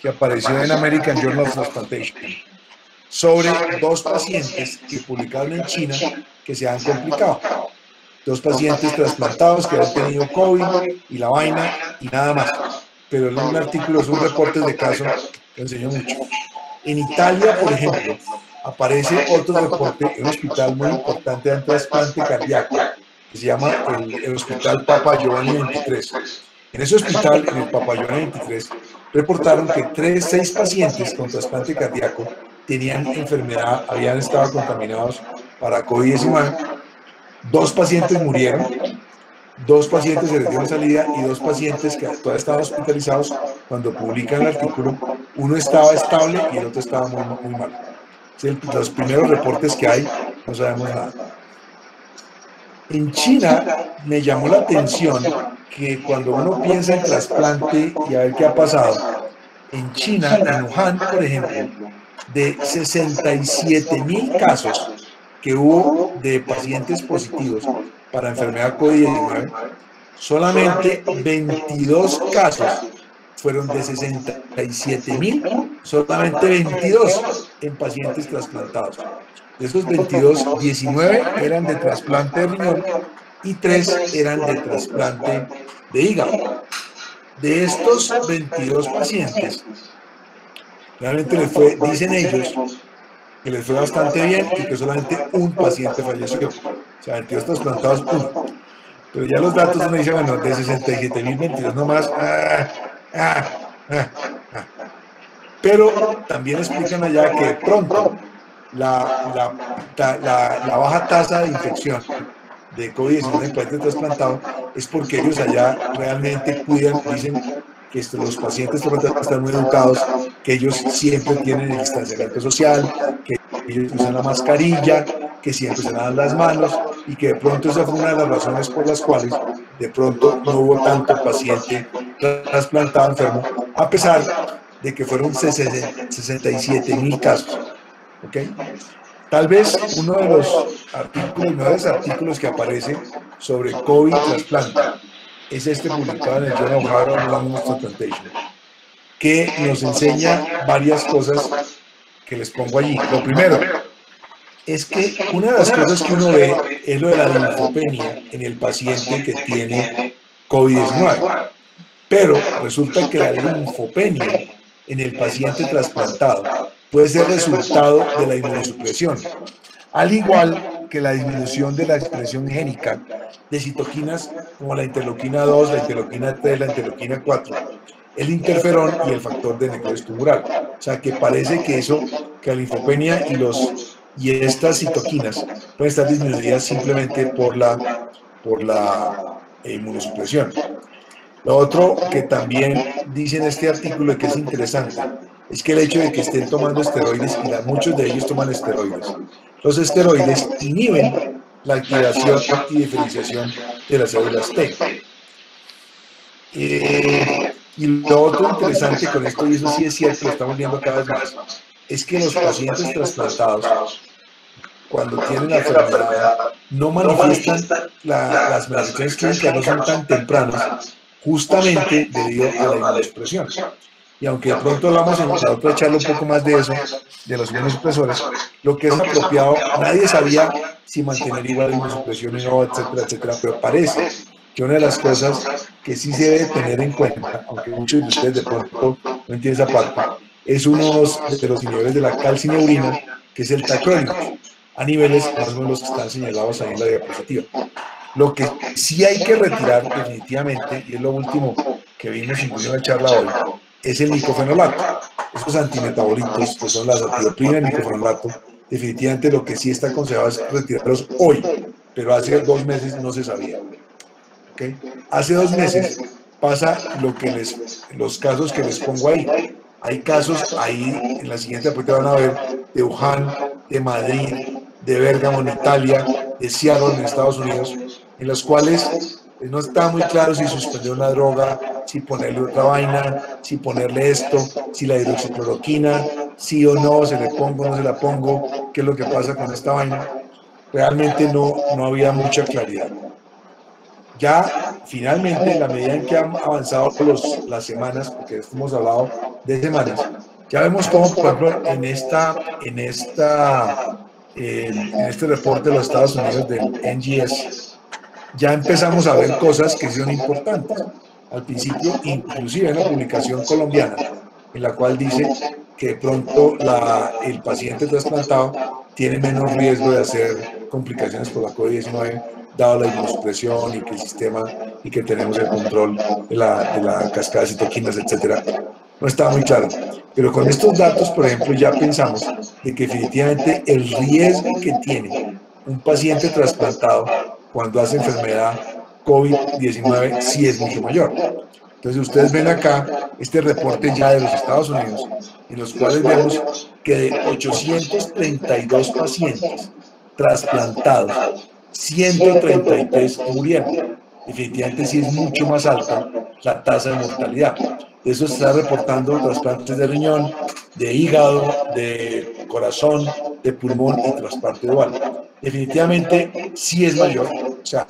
que apareció en American Journal of Transplantation sobre 2 pacientes que publicaron en China que se han complicado. 2 pacientes trasplantados que han tenido COVID y la vaina y nada más. Pero en un artículo son reportes de caso que enseñó mucho. En Italia, por ejemplo, aparece otro reporte en un hospital muy importante de trasplante cardíaco que se llama el Hospital Papa Giovanni XXIII. En ese hospital, en el Papa Giovanni XXIII, reportaron que 6 pacientes con trasplante cardíaco tenían enfermedad, habían estado contaminados para COVID-19. 2 pacientes murieron, 2 pacientes se les dio salida y 2 pacientes que todavía estaban hospitalizados cuando publican el artículo, uno estaba estable y el otro estaba muy mal. Los primeros reportes que hay, no sabemos nada. En China me llamó la atención que cuando uno piensa en trasplante y a ver qué ha pasado, en China, en Wuhan, por ejemplo, de 67,000 casos que hubo de pacientes positivos para enfermedad COVID-19, solamente 22 casos fueron de 67,000, solamente 22 en pacientes trasplantados. De esos 22, 19 eran de trasplante de riñón y 3 eran de trasplante de hígado. De estos 22 pacientes, realmente les fue, dicen ellos, que les fue bastante bien y que solamente un paciente falleció. O sea, 22 trasplantados, uno. Pero ya los datos uno dice, bueno, de 67,000, 22 nomás. Pero también explican allá que de pronto la baja tasa de infección de COVID-19 en pacientes trasplantados es porque ellos allá realmente cuidan, dicen que los pacientes trasplantados están muy educados, que ellos siempre tienen el distanciamiento social, que ellos usan la mascarilla, que siempre se lavan las manos y que de pronto esa fue una de las razones por las cuales de pronto no hubo tanto paciente trasplantado enfermo, a pesar de que fueron 67,000 casos. ¿Okay? Tal vez uno de los mejores artículos que aparece sobre COVID trasplante es este publicado en el Journal of Harvard Transplantation, que nos enseña varias cosas que les pongo allí. Lo primero es que una de las cosas que uno ve es lo de la linfopenia en el paciente que tiene COVID-19, pero resulta que la linfopenia en el paciente trasplantado puede ser resultado de la inmunosupresión, al igual que la disminución de la expresión génica de citoquinas como la interleuquina 2, la interleuquina 3, la interleuquina 4, el interferón y el factor de necrosis tumoral. O sea que parece que que la linfopenia y estas citoquinas pueden estar disminuidas simplemente por la inmunosupresión. Lo otro que también dice en este artículo y que es interesante es que el hecho de que estén tomando esteroides, y muchos de ellos toman esteroides, los esteroides inhiben la activación y diferenciación de las células T. Y lo otro interesante con esto, y eso sí es cierto, lo estamos viendo cada vez más, es que los pacientes trasplantados, cuando tienen la enfermedad, no manifiestan las manifestaciones clínicas, no son tan tempranas, justamente debido a la inmunosupresión. Y aunque de pronto hablamos en la otra charla un poco más de eso, de los inmunosupresores, lo que es apropiado, nadie sabía si mantener igual la inmunosupresión o no, etcétera, etcétera, pero parece que una de las cosas que sí se debe tener en cuenta, aunque muchos de ustedes de pronto no entienden esa parte, es uno de los inhibidores de la calcineurina, que es el tacrolimus, a niveles más o menos que están señalados ahí en la diapositiva. Lo que sí hay que retirar definitivamente, y es lo último que vimos incluso en la charla hoy, es el nicofenolato. Esos antimetabolitos, que son las atioprina y el nicofenolato, definitivamente lo que sí está aconsejado es retirarlos hoy, pero hace 2 meses no se sabía. ¿Okay? Hace 2 meses pasa los casos que les pongo ahí. Hay casos ahí, en la siguiente apuesta van a ver, de Wuhan, de Madrid, de Bérgamo en Italia, de Seattle en Estados Unidos, en los cuales no está muy claro si suspender una droga, si ponerle otra vaina, si ponerle esto, si la hidroxicloroquina, sí o no, se le pongo, no se la pongo, qué es lo que pasa con esta vaina. Realmente no había mucha claridad. Ya finalmente, en la medida en que han avanzado las semanas, porque hemos hablado de semanas, ya vemos cómo, por ejemplo, en este reporte de los Estados Unidos del NGS, ya empezamos a ver cosas que son importantes. Al principio, inclusive en la publicación colombiana, en la cual dice que de pronto el paciente trasplantado tiene menos riesgo de hacer complicaciones por la COVID-19, dado la inmunosupresión y que el sistema y que tenemos el control de la cascada de citoquinas, etcétera. No estaba muy claro. Pero con estos datos, por ejemplo, ya pensamos de que definitivamente el riesgo que tiene un paciente trasplantado cuando hace enfermedad COVID-19 sí es mucho mayor. Entonces ustedes ven acá este reporte ya de los Estados Unidos, en los cuales vemos que de 832 pacientes trasplantados, 133 murieron. Definitivamente sí es mucho más alta la tasa de mortalidad. De eso se está reportando trasplantes de riñón, de hígado, de corazón, de pulmón y trasplante dual. Definitivamente sí es mayor. O sea,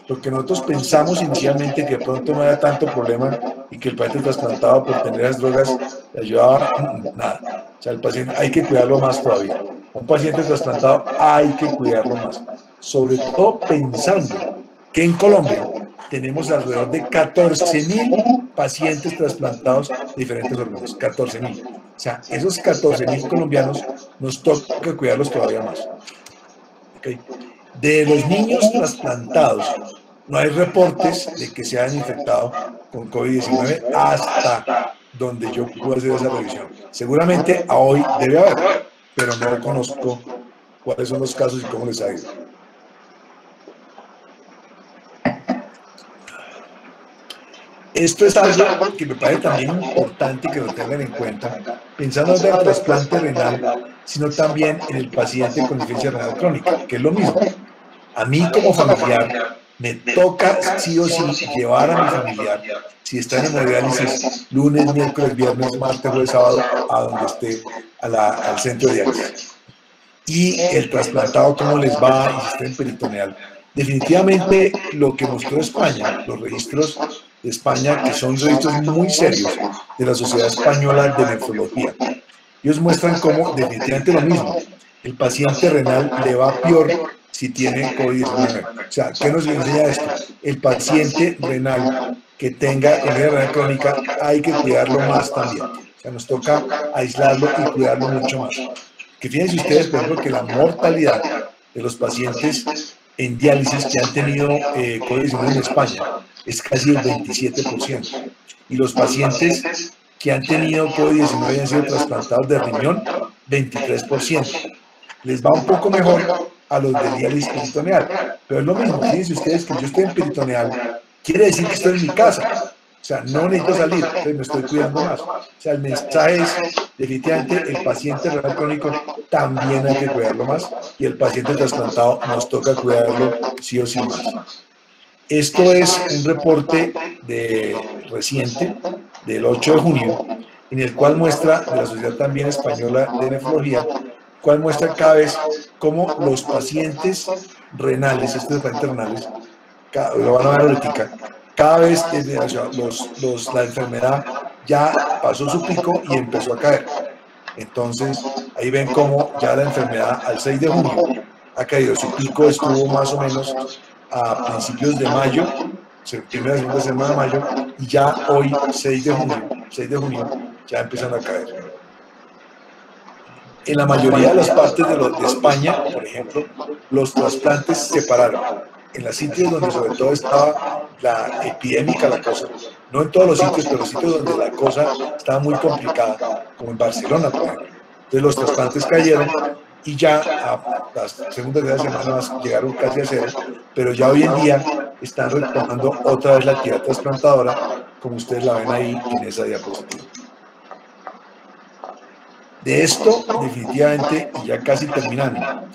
lo que nosotros pensamos inicialmente que de pronto no era tanto problema y que el paciente trasplantado por tener las drogas le ayudaba, nada. O sea, el paciente hay que cuidarlo más todavía. Un paciente trasplantado hay que cuidarlo más. Sobre todo pensando que en Colombia tenemos alrededor de 14.000 pacientes trasplantados de diferentes órganos. 14.000. O sea, esos 14.000 colombianos nos toca cuidarlos todavía más. ¿Okay? De los niños trasplantados, no hay reportes de que se hayan infectado con COVID-19 hasta donde yo pude hacer esa revisión. Seguramente a hoy debe haber, pero no conozco cuáles son los casos y cómo les ha ido. Esto es algo que me parece también importante que lo tengan en cuenta, pensando no en el trasplante renal, sino también en el paciente con insuficiencia renal crónica, que es lo mismo. A mí como familiar me toca sí o sí llevar a mi familiar, si está en hemodiálisis, lunes, miércoles, viernes, martes, jueves, sábado, a donde esté, al centro de diálisis. Y el trasplantado, cómo les va, y si está en peritoneal. Definitivamente lo que mostró España, los registros de España, que son registros muy serios de la Sociedad Española de Nefrología, ellos muestran cómo definitivamente lo mismo. El paciente renal le va peor si tiene COVID-19. O sea, ¿qué nos enseña esto? El paciente renal que tenga enfermedad renal crónica hay que cuidarlo más también. O sea, nos toca aislarlo y cuidarlo mucho más. Que fíjense ustedes, por ejemplo, que la mortalidad de los pacientes en diálisis que han tenido COVID-19 en España es casi el 27%. Y los pacientes que han tenido COVID-19 y han sido trasplantados de riñón, 23%. Les va un poco mejor a los de diálisis peritoneal, pero es lo mismo. Fíjense ustedes que yo estoy en peritoneal, quiere decir que estoy en mi casa. O sea, no necesito salir, entonces me estoy cuidando más. O sea, el mensaje es, definitivamente, el paciente renal crónico también hay que cuidarlo más y el paciente trasplantado nos toca cuidarlo sí o sí más. Esto es un reporte reciente del 8 de junio, en el cual muestra, de la Sociedad también Española de Nefrología, cual muestra cada vez cómo los pacientes renales, estos pacientes renales, lo van a ver ahorita, cada vez la enfermedad ya pasó su pico y empezó a caer. Entonces, ahí ven cómo ya la enfermedad al 6 de junio ha caído. Su pico estuvo más o menos a principios de mayo, primera y segunda semana de mayo, y ya hoy, 6 de junio, ya empiezan a caer. En la mayoría de las partes de España, por ejemplo, los trasplantes se pararon. En los sitios donde sobre todo estaba la epidémica, la cosa, no en todos los sitios, pero los sitios donde la cosa estaba muy complicada, como en Barcelona, por ejemplo. Entonces los trasplantes cayeron y ya a las segundas de las semanas llegaron casi a cero, pero ya hoy en día están retomando otra vez la actividad trasplantadora, como ustedes la ven ahí en esa diapositiva. De esto, definitivamente, y ya casi terminando,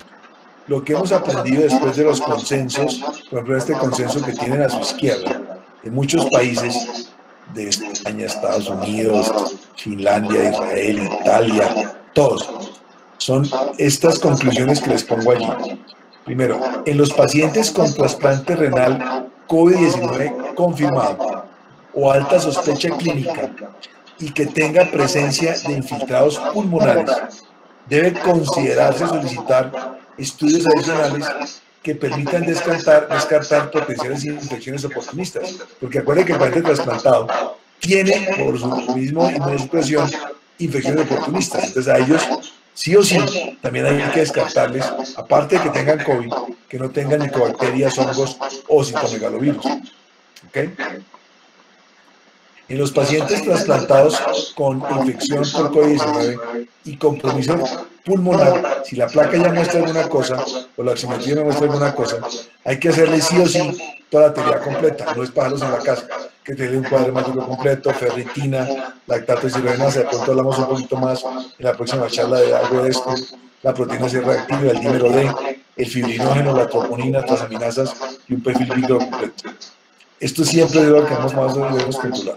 lo que hemos aprendido después de los consensos, por ejemplo, este consenso que tienen a su izquierda, en muchos países de España, Estados Unidos, Finlandia, Israel, Italia, todos, son estas conclusiones que les pongo allí. Primero, en los pacientes con trasplante renal COVID-19 confirmado o alta sospecha clínica y que tenga presencia de infiltrados pulmonares, debe considerarse solicitar estudios adicionales que permitan descartar potenciales infecciones oportunistas. Porque acuérdense que el paciente trasplantado tiene, por su mismo inmunosupresión, infecciones oportunistas. Entonces a ellos, sí o sí, también hay que descartarles, aparte de que tengan COVID, que no tengan micobacterias, hongos o citomegalovirus. ¿Okay? En los pacientes trasplantados con infección por COVID-19 y compromiso pulmonar, si la placa ya muestra alguna cosa o la oximetría muestra alguna cosa, hay que hacerle sí o sí toda la teoría completa, no es pájaros en la casa, que tiene un cuadro hemático completo, ferritina, lactato deshidrogenasa, de pronto hablamos un poquito más en la próxima charla de algo de esto, la proteína C reactiva, el dímero D, el fibrinógeno, la troponina, transaminasas y un perfil líquido completo. Esto siempre es lo que debemos calcular.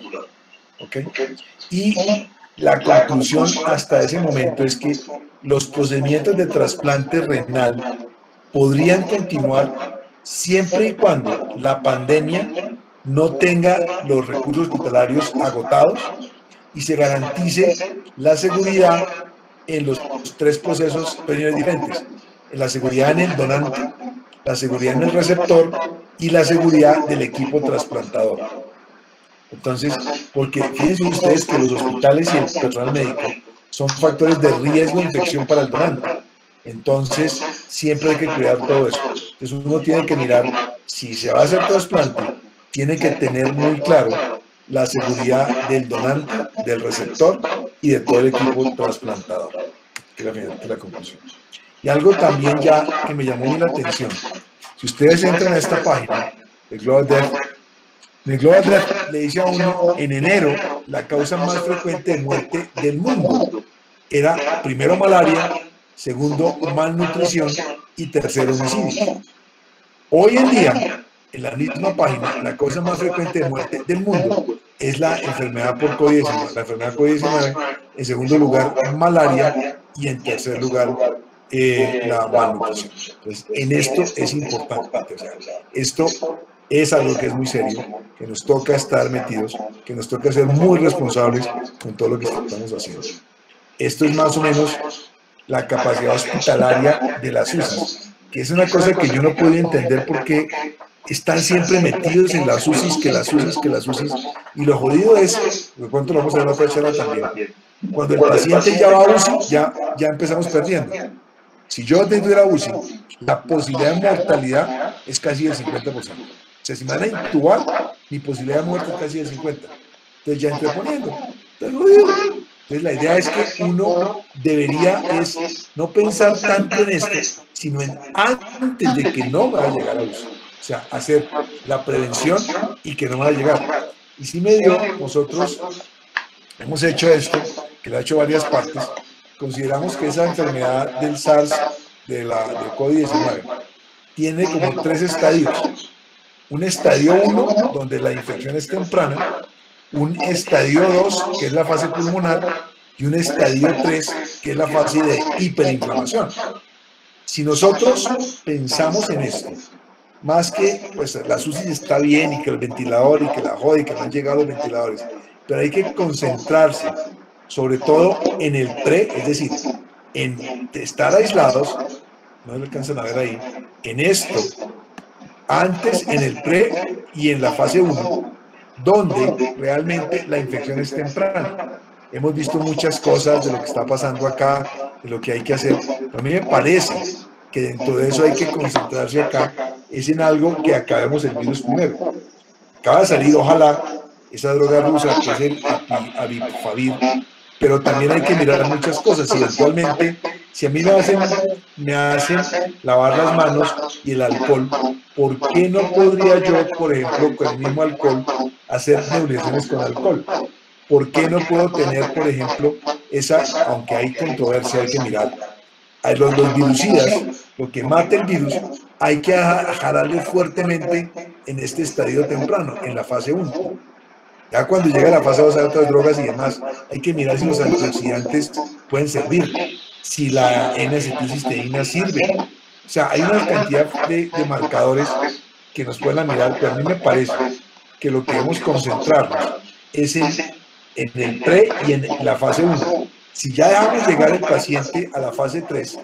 ¿Okay? Y la conclusión hasta ese momento es que los procedimientos de trasplante renal podrían continuar siempre y cuando la pandemia no tenga los recursos hospitalarios agotados y se garantice la seguridad en los tres procesos diferentes: en la seguridad en el donante, la seguridad en el receptor y la seguridad del equipo trasplantador. Entonces, porque fíjense ustedes que los hospitales y el personal médico son factores de riesgo de infección para el donante. Entonces, siempre hay que cuidar todo eso. Entonces, uno tiene que mirar, si se va a hacer trasplante, tiene que tener muy claro la seguridad del donante, del receptor y de todo el equipo trasplantador. Que es la conclusión. Y algo también ya que me llamó muy la atención. Si ustedes entran a esta página, el Global Death, el Global Death le dice a uno, en enero, la causa más frecuente de muerte del mundo era, primero, malaria, segundo, malnutrición y tercero, homicidio. Hoy en día, en la misma página, la causa más frecuente de muerte del mundo es la enfermedad por COVID-19. La enfermedad COVID-19, en segundo lugar, malaria, y en tercer lugar, la malnutrición. Entonces, en esto es importante. O sea, esto es algo que es muy serio, que nos toca estar metidos, que nos toca ser muy responsables con todo lo que estamos haciendo. Esto es más o menos la capacidad hospitalaria de las UCIs, que es una cosa que yo no puedo entender por qué están siempre metidos en las UCIs, que las UCIs, y lo jodido es, de cuánto lo vamos a ver en otra charla también, cuando el paciente ya va a UCI, ya empezamos perdiendo. Si yo tuviera UCI, la posibilidad de mortalidad es casi del 50%. O sea, si me van a intubar, mi posibilidad de muerte es casi del 50%. Entonces ya entré poniendo. Entonces la idea es que uno debería no pensar tanto en esto, sino en antes de que no vaya a llegar a UCI. O sea, hacer la prevención y que no vaya a llegar. Y si medio nosotros hemos hecho esto, que lo ha hecho varias partes, consideramos que esa enfermedad del SARS, del COVID-19, tiene como 3 estadios. Un estadio 1, donde la infección es temprana, un estadio 2, que es la fase pulmonar, y un estadio 3, que es la fase de hiperinflamación. Si nosotros pensamos en esto, más que pues la UCI está bien y que el ventilador y que la joda y que no han llegado los ventiladores, pero hay que concentrarse sobre todo en el pre, es decir, en estar aislados, no lo alcanzan a ver ahí, en esto, antes en el pre y en la fase 1, donde realmente la infección es temprana. Hemos visto muchas cosas de lo que está pasando acá, de lo que hay que hacer. A mí me parece que dentro de eso hay que concentrarse acá, es en algo que acabemos el virus primero. Acaba de salir, ojalá, esa droga rusa que es el Avipavir, pero también hay que mirar muchas cosas. Y eventualmente, si a mí me hacen lavar las manos y el alcohol, ¿por qué no podría yo, por ejemplo, con el mismo alcohol, hacer nebulizaciones con alcohol? ¿Por qué no puedo tener, por ejemplo, aunque hay controversia, hay que mirar, los virucidas, lo que mata el virus, hay que jalarle fuertemente en este estadio temprano, en la fase 1. Ya cuando llega la fase 2 hay otras drogas y demás, hay que mirar si los antioxidantes pueden servir, si la N-acetilcisteína sirve. O sea, hay una cantidad de marcadores que nos pueden mirar, pero a mí me parece que lo que debemos concentrarnos es en el pre y en la fase 1. Si ya dejamos llegar el paciente a la fase 3,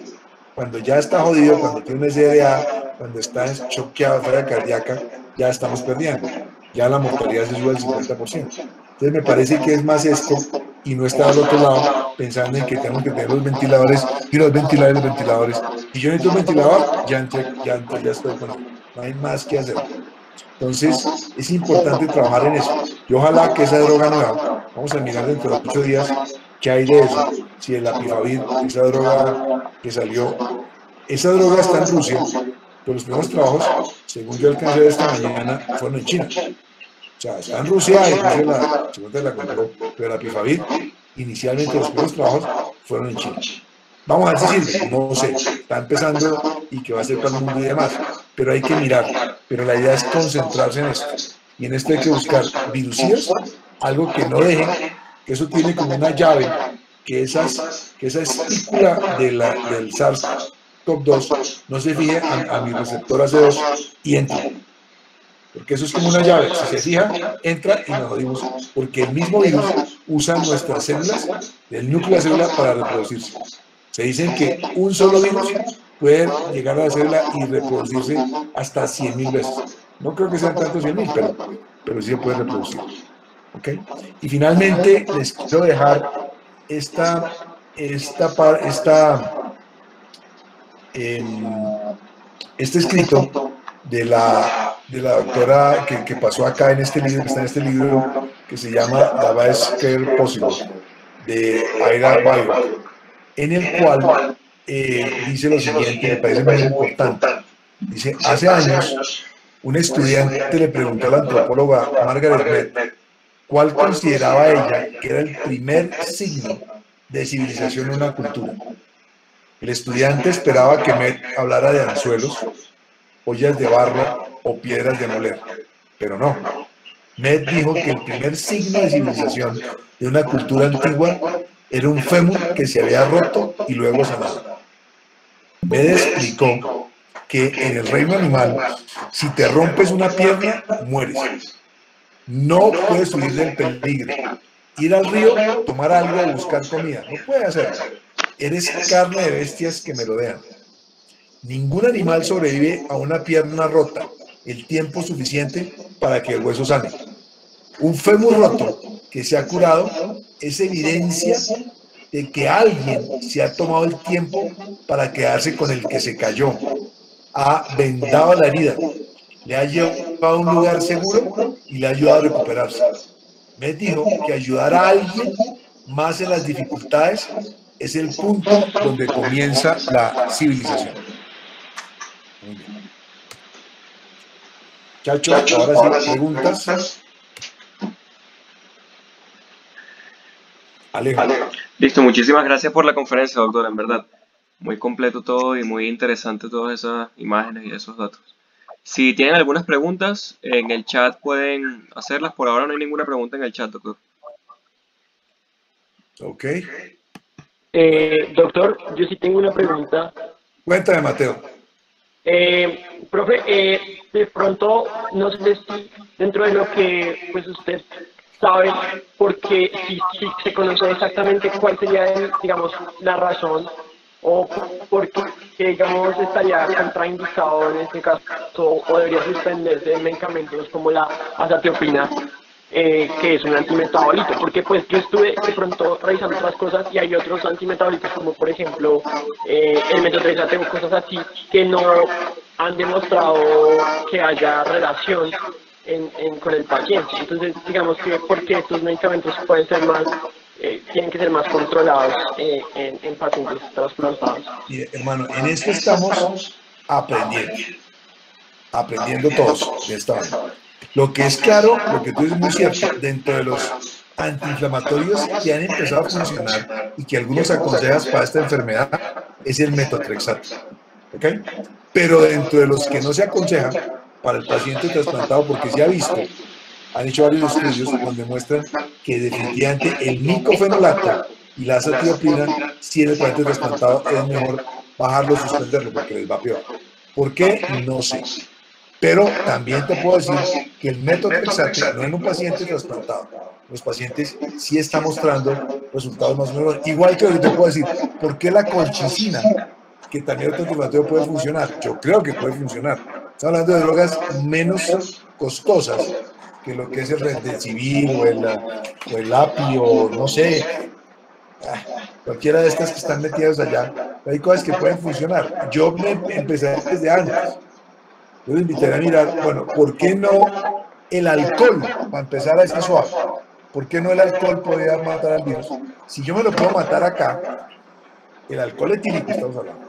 cuando ya está jodido, cuando tiene un SDA, cuando está choqueado, falla cardíaca, ya estamos perdiendo. Ya la mortalidad se sube al 50%. Entonces me parece que es más esto y no estar al otro lado pensando en que tenemos que tener los ventiladores y los ventiladores. Y yo necesito un ventilador, ya estoy con él. No hay más que hacer. Entonces es importante trabajar en eso. Y ojalá que esa droga nueva, vamos a mirar dentro de 8 días qué hay de eso. Si el Apifavir, esa droga que salió, esa droga está en Rusia, pero los primeros trabajos, según yo alcancé a ver esta mañana, fueron en China. O sea, está en Rusia y Rusia la compró, pero el Apifavir, inicialmente los primeros trabajos fueron en China. Vamos a ver si sirve, no sé, está empezando y que va a ser para el mundo y demás, pero hay que mirar, pero la idea es concentrarse en esto, y en esto hay que buscar virucías, algo que no deje, que eso tiene como una llave, que esa espícula del SARS-CoV-2 no se fije a mi receptor AC2 y entra. Porque eso es como una llave, si se fija, entra y nos jodimos, porque el mismo virus usa nuestras células, el núcleo de la célula para reproducirse. Se dicen que un solo virus puede llegar a la célula y reproducirse hasta 100.000 veces. No creo que sean tantos 100.000, pero sí se puede reproducir. ¿Okay? Y finalmente les quiero dejar este escrito de la doctora que pasó acá en este libro, que está en este libro, que se llama The Best Care Possible, de Ira Bayo, en el cual dice lo siguiente, me parece muy importante. Dice, hace años, un estudiante le preguntó a la antropóloga Margaret Mead cuál consideraba ella que era el primer signo de civilización en una cultura. El estudiante esperaba que Mead hablara de anzuelos, ollas de barro o piedras de moler, pero no. Mead dijo que el primer signo de civilización de una cultura antigua era un fémur que se había roto y luego sanado. Mead explicó que en el reino animal, si te rompes una pierna, mueres. No puedes huir del peligro. Ir al río, tomar algo o buscar comida. No puedes hacerlo. Eres carne de bestias que merodean. Ningún animal sobrevive a una pierna rota el tiempo suficiente para que el hueso sane. Un fémur roto que se ha curado es evidencia de que alguien se ha tomado el tiempo para quedarse con el que se cayó, ha vendado la herida, le ha llevado a un lugar seguro y le ha ayudado a recuperarse. Me dijo que ayudar a alguien más en las dificultades es el punto donde comienza la civilización. Muy bien. Chacho, ahora sí, preguntas. Alejo. Listo, muchísimas gracias por la conferencia, doctor, en verdad. Muy completo todo y muy interesante todas esas imágenes y esos datos. Si tienen algunas preguntas, en el chat pueden hacerlas. Por ahora no hay ninguna pregunta en el chat, doctor. Ok. Doctor, yo sí tengo una pregunta. Cuéntame, Mateo. Profe, de pronto, no sé si dentro de lo que pues usted sabe, porque si se conoce exactamente cuál sería, digamos, la razón o por qué, digamos, estaría contraindicado en este caso o debería suspenderse medicamentos como la azathioprina, que es un antimetabolito, porque pues yo estuve de pronto revisando otras cosas y hay otros antimetabolitos como por ejemplo el metotrexato o cosas así que no han demostrado que haya relación con el paciente. Entonces digamos que porque estos medicamentos pueden ser más tienen que ser más controlados en pacientes trasplantados. Mire, hermano, en esto estamos aprendiendo todos de esta manera. Lo que es claro, lo que tú dices muy cierto, dentro de los antiinflamatorios que han empezado a funcionar y que algunos aconsejas para esta enfermedad es el metotrexato. ¿Okay? Pero dentro de los que no se aconsejan para el paciente trasplantado, porque se ha visto, han hecho varios estudios donde muestran que definitivamente el micofenolato y la azathioprina, si en el paciente trasplantado es mejor bajarlo o suspenderlo porque les va peor. ¿Por qué? No sé. Pero también te puedo decir que el metotrexate, no en un paciente trasplantado, los pacientes sí están mostrando resultados más o menos. Igual que ahorita puedo decir, ¿por qué la colchicina, que también el antiinflamatorio puede funcionar? Yo creo que puede funcionar. Estamos hablando de drogas menos costosas que lo que es el Remdesivir o el API o no sé, cualquiera de estas que están metidas allá. Hay cosas que pueden funcionar. Yo me empecé desde antes. Yo les invitaría a mirar, bueno, ¿por qué no el alcohol, para empezar a estar suave? ¿Por qué no el alcohol podría matar al virus? Si yo me lo puedo matar acá, el alcohol etílico estamos hablando,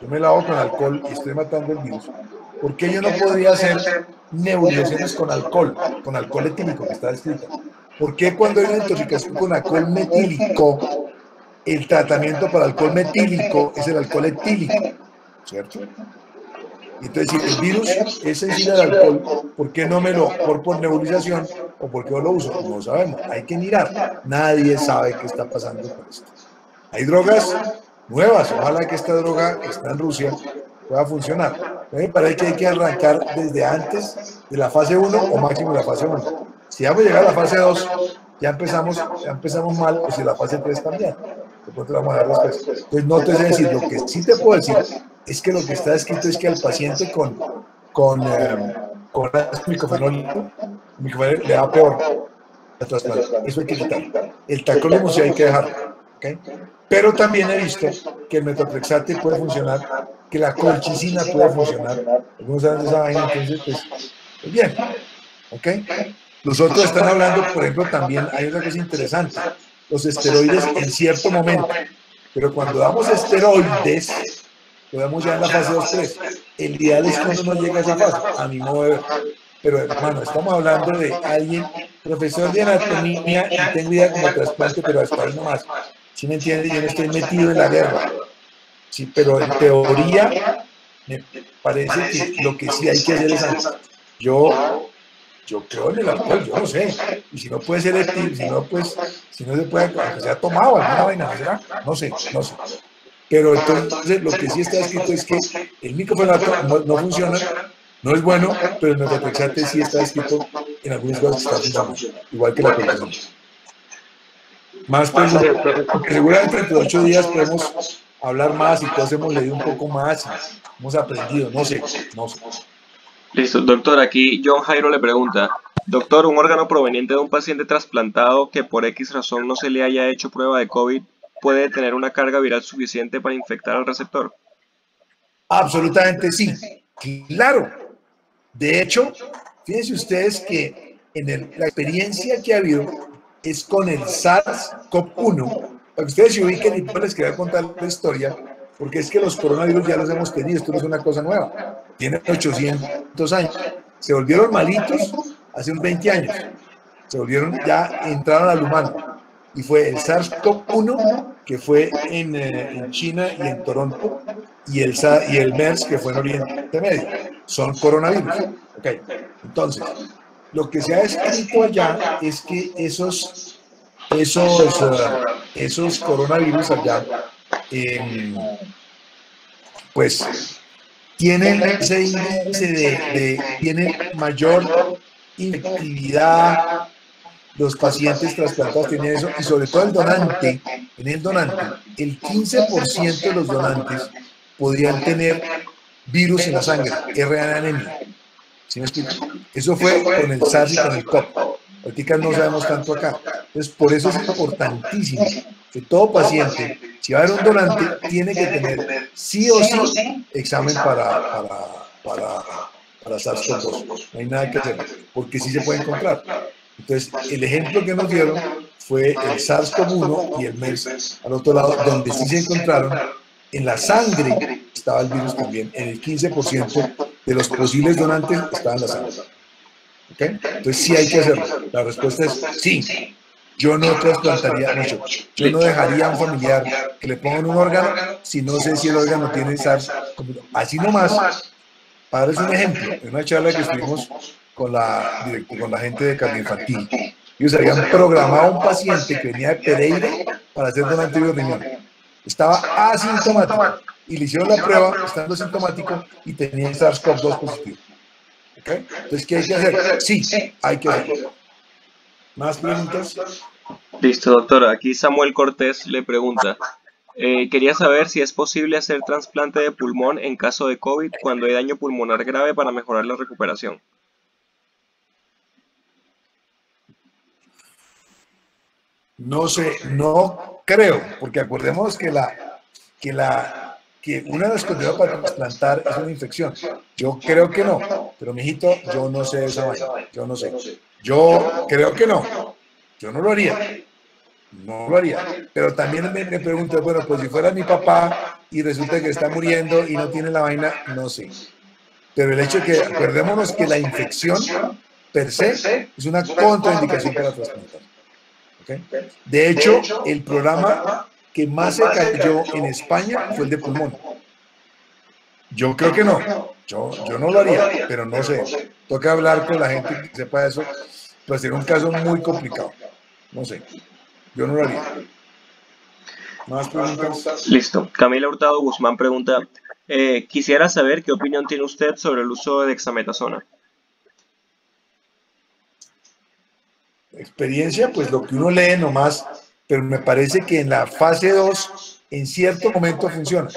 yo me lavo con alcohol y estoy matando el virus, ¿por qué yo no podría hacer nebulizaciones con alcohol etílico que está descrito? ¿Por qué cuando hay una intoxicación con alcohol metílico, el tratamiento para alcohol metílico es el alcohol etílico? ¿Cierto? Entonces, si el virus es sensible al alcohol, ¿por qué no me lo por nebulización o por qué no lo uso? No sabemos, hay que mirar. Nadie sabe qué está pasando con esto. Hay drogas nuevas, ojalá que esta droga que está en Rusia pueda funcionar. Me parece que hay que arrancar desde antes de la fase 1 o máximo de la fase 1. Si vamos a llegar a la fase 2, ya empezamos mal, pues si la fase 3 también. De pronto la vamos a dar después. Entonces no te sé decir, lo que sí te puedo decir es que lo que está escrito es que al paciente con micofenol le da peor el trasplante. Eso hay que quitar. El tacrolimus sí hay que dejarlo. ¿Okay? Pero también he visto que el metotrexate puede funcionar, que la colchicina puede funcionar. Algunos saben de esa vaina, entonces, pues bien. ¿Ok? Los otros están hablando, por ejemplo, también hay una cosa interesante, los esteroides en cierto momento, pero cuando damos esteroides, lo damos ya en la fase 2-3. El ideal es que uno no llegue a esa fase, a mi modo de ver. Pero hermano, estamos hablando de alguien, profesor de anatomía, y tengo idea como trasplante, pero hasta ahí nomás. ¿Sí me entiende? Yo no estoy metido en la guerra. Sí, pero en teoría, me parece que lo que sí hay que hacer es antes. Yo creo en el alcohol, yo no sé. Y si no puede ser etil, si no se puede, aunque sea tomado alguna vaina, ¿será? No sé. Pero entonces lo que sí está escrito es que el micofenato no funciona, no es bueno, pero el metotrexate sí está escrito en algunas cosas que están funcionando, igual que la colchicina. Más preguntas, porque seguramente entre 8 días podemos hablar más y todos hemos leído un poco más y hemos aprendido, no sé. Listo, doctor, aquí John Jairo le pregunta, doctor, ¿un órgano proveniente de un paciente trasplantado que por X razón no se le haya hecho prueba de COVID puede tener una carga viral suficiente para infectar al receptor? Absolutamente sí, claro. De hecho, fíjense ustedes que la experiencia que ha habido es con el SARS-CoV-1. Para que ustedes se ubiquen y les quería contar la historia, porque es que los coronavirus ya los hemos tenido, esto no es una cosa nueva. Tienen 800 años. Se volvieron malitos hace unos 20 años. Entraron al humano. Y fue el SARS-CoV-1, que fue en China y en Toronto, y el MERS, que fue en Oriente Medio. Son coronavirus. Okay. Entonces, lo que se ha escrito allá es que esos coronavirus allá, pues, tienen ese índice tienen mayor infectividad. Los pacientes trasplantados tienen eso, y sobre todo el donante, el 15% de los donantes podrían tener virus en la sangre, RNA anemia. ¿Sí me explico? Eso fue con el SARS y con el CoV. Ahorita no sabemos tanto acá. Entonces, por eso es importantísimo que todo paciente, si va a haber un donante, tiene que tener sí o sí examen para SARS-CoV-2. No hay nada que hacer, porque sí se puede encontrar. Entonces, el ejemplo que nos dieron fue el SARS-CoV-1 y el MERS al otro lado, donde sí se encontraron en la sangre, estaba el virus también, en el 15% de los posibles donantes estaba en la sangre. ¿Okay? Entonces, sí hay que hacerlo. La respuesta es sí. Yo no trasplantaría, yo no dejaría a un familiar que le pongan un órgano si no sé si el órgano tiene SARS-CoV-2. Así nomás, para darles un ejemplo, en una charla que estuvimos con la gente de cardio infantil, ellos habían programado a un paciente que venía de Pereira para hacer donante de riñón. Estaba asintomático y le hicieron la prueba estando asintomático y tenía SARS-CoV-2 positivo. ¿Ok? Entonces, ¿qué hay que hacer? Sí, hay que hacerlo. ¿Más preguntas? Listo, doctor. Aquí Samuel Cortés le pregunta, quería saber si es posible hacer trasplante de pulmón en caso de COVID cuando hay daño pulmonar grave para mejorar la recuperación. No sé, no creo, porque acordemos que una de las condiciones para trasplantar es una infección. Yo creo que no, pero mijito, yo no sé esa vaina, yo no sé. Yo creo que no, yo no lo haría, no lo haría. Pero también me pregunto, bueno, pues si fuera mi papá y resulta que está muriendo y no tiene la vaina, no sé. Pero el hecho de que, acordémonos que la infección per se es una contraindicación para trasplantar. ¿Okay? De hecho, el programa que más se cayó en España fue el de pulmón. Yo creo que no. Yo no lo haría, pero no sé. Toca hablar con la gente que sepa eso. Pues sería un caso muy complicado. No sé. Yo no lo haría. ¿Más preguntas? Listo. Camila Hurtado Guzmán pregunta, quisiera saber qué opinión tiene usted sobre el uso de dexametasona. Experiencia, pues lo que uno lee nomás, pero me parece que en la fase 2, en cierto momento funciona.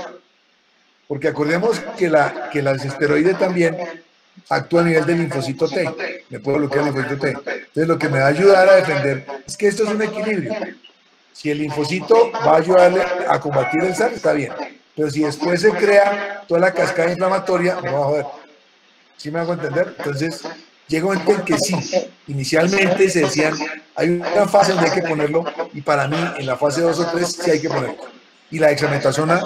Porque acordemos que las esteroides también actúan a nivel del linfocito T. Me puedo bloquear el linfocito T. Entonces, lo que me va a ayudar a defender es que esto es un equilibrio. Si el linfocito va a ayudarle a combatir el SARS, está bien. Pero si después se crea toda la cascada inflamatoria, me va a joder. ¿Sí me hago entender? Entonces, llega un momento en que sí. Inicialmente se decían, hay una fase donde hay que ponerlo, y para mí, en la fase 2 o 3, sí hay que ponerlo. Y la dexametasona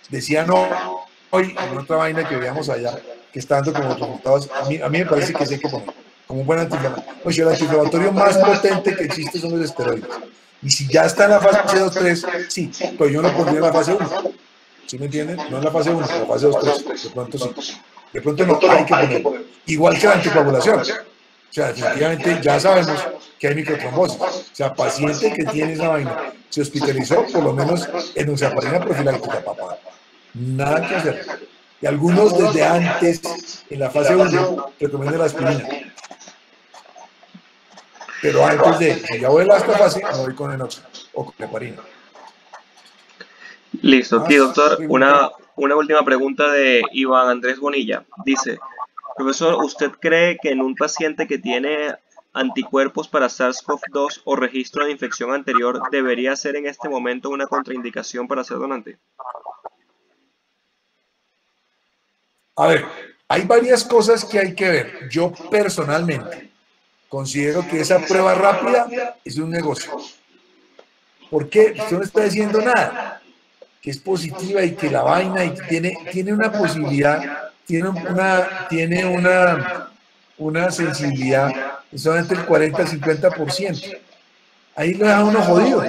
decía no, hoy en otra vaina que veíamos allá, que está dando como resultados, a mí me parece que sí hay que ponerlo, como un buen antiinflamatorio. Oye, el antiinflamatorio más potente que existe son los esteroides. Y si ya está en la fase 2, 3, sí, pero yo no lo pondría en la fase 1. ¿Sí me entienden? No en la fase 1, en la fase 2, 3. De pronto sí. De pronto no, hay que ponerlo. Igual que la anticoagulación. O sea, definitivamente ya sabemos que hay microtrombosis. O sea, paciente que tiene esa vaina se hospitalizó, por lo menos en enoxaparina profiláctica, papá. Nada que hacer. Y algunos desde antes, en la fase 1, recomiendan la aspirina. Pero antes de, si ya voy a esta fase, me voy con enox o con heparina. Listo, aquí doctor, una última pregunta de Iván Andrés Bonilla. Dice, profesor, ¿usted cree que en un paciente que tiene anticuerpos para SARS-CoV-2 o registro de infección anterior debería ser en este momento una contraindicación para ser donante? A ver, hay varias cosas que hay que ver. Yo personalmente considero que esa prueba rápida es un negocio. ¿Por qué? Usted no está diciendo nada, que es positiva y que la vaina y tiene una posibilidad, tiene una sensibilidad de solamente el 40 al 50%. Ahí lo deja uno jodido.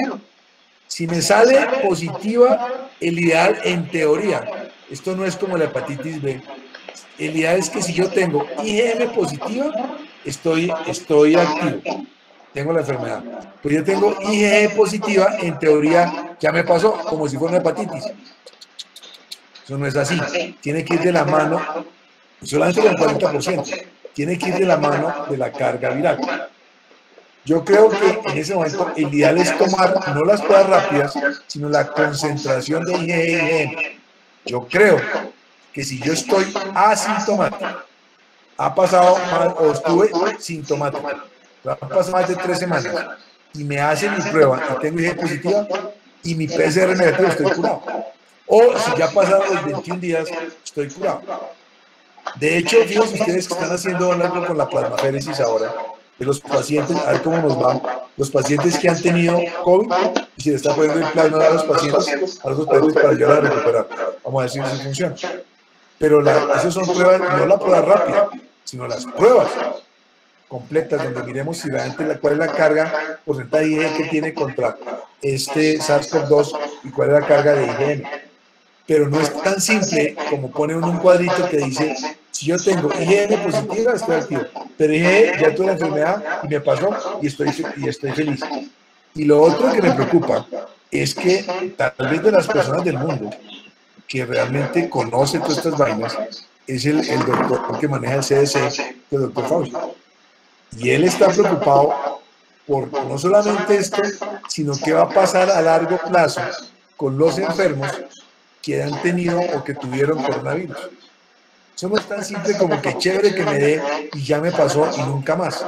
Si me sale positiva, el ideal en teoría, esto no es como la hepatitis B, el ideal es que si yo tengo IgM positiva, estoy activo, tengo la enfermedad. Pero yo tengo IgE positiva, en teoría ya me pasó, como si fuera una hepatitis. Eso no es así. Tiene que ir de la mano, solamente con el 40%, tiene que ir de la mano de la carga viral. Yo creo que en ese momento el ideal es tomar no las pruebas rápidas, sino la concentración de IgE y IgM. Yo creo que si yo estoy asintomático, ha pasado o estuve sintomático, han pasado más de 3 semanas y me hacen mi prueba y tengo IgE positiva y mi PCR negativo, estoy curado. O si ya pasaron los 21 días, estoy curado. De hecho, fíjense ustedes que están haciendo algo con la plasmaféresis ahora, de los pacientes, a ver cómo nos va, los pacientes que han tenido COVID y se le está poniendo el plasma a los pacientes para ayudar a recuperar. Vamos a ver si eso funciona. Pero esas son pruebas, no la prueba rápida, sino las pruebas completas, donde miremos si realmente cuál es la carga, porcentaje de IgE que tiene contra este SARS-CoV-2 y cuál es la carga de IgM. Pero no es tan simple como pone uno un cuadrito que dice, si yo tengo IgM positiva, estoy activo, pero IgE ya tuve la enfermedad y me pasó y estoy feliz. Y lo otro que me preocupa es que tal vez de las personas del mundo que realmente conoce todas estas vainas es el doctor que maneja el CDC, del doctor Fauci. Y él está preocupado por no solamente esto, sino qué va a pasar a largo plazo con los enfermos que han tenido o que tuvieron coronavirus. Eso no es tan simple como que chévere que me dé y ya me pasó y nunca más.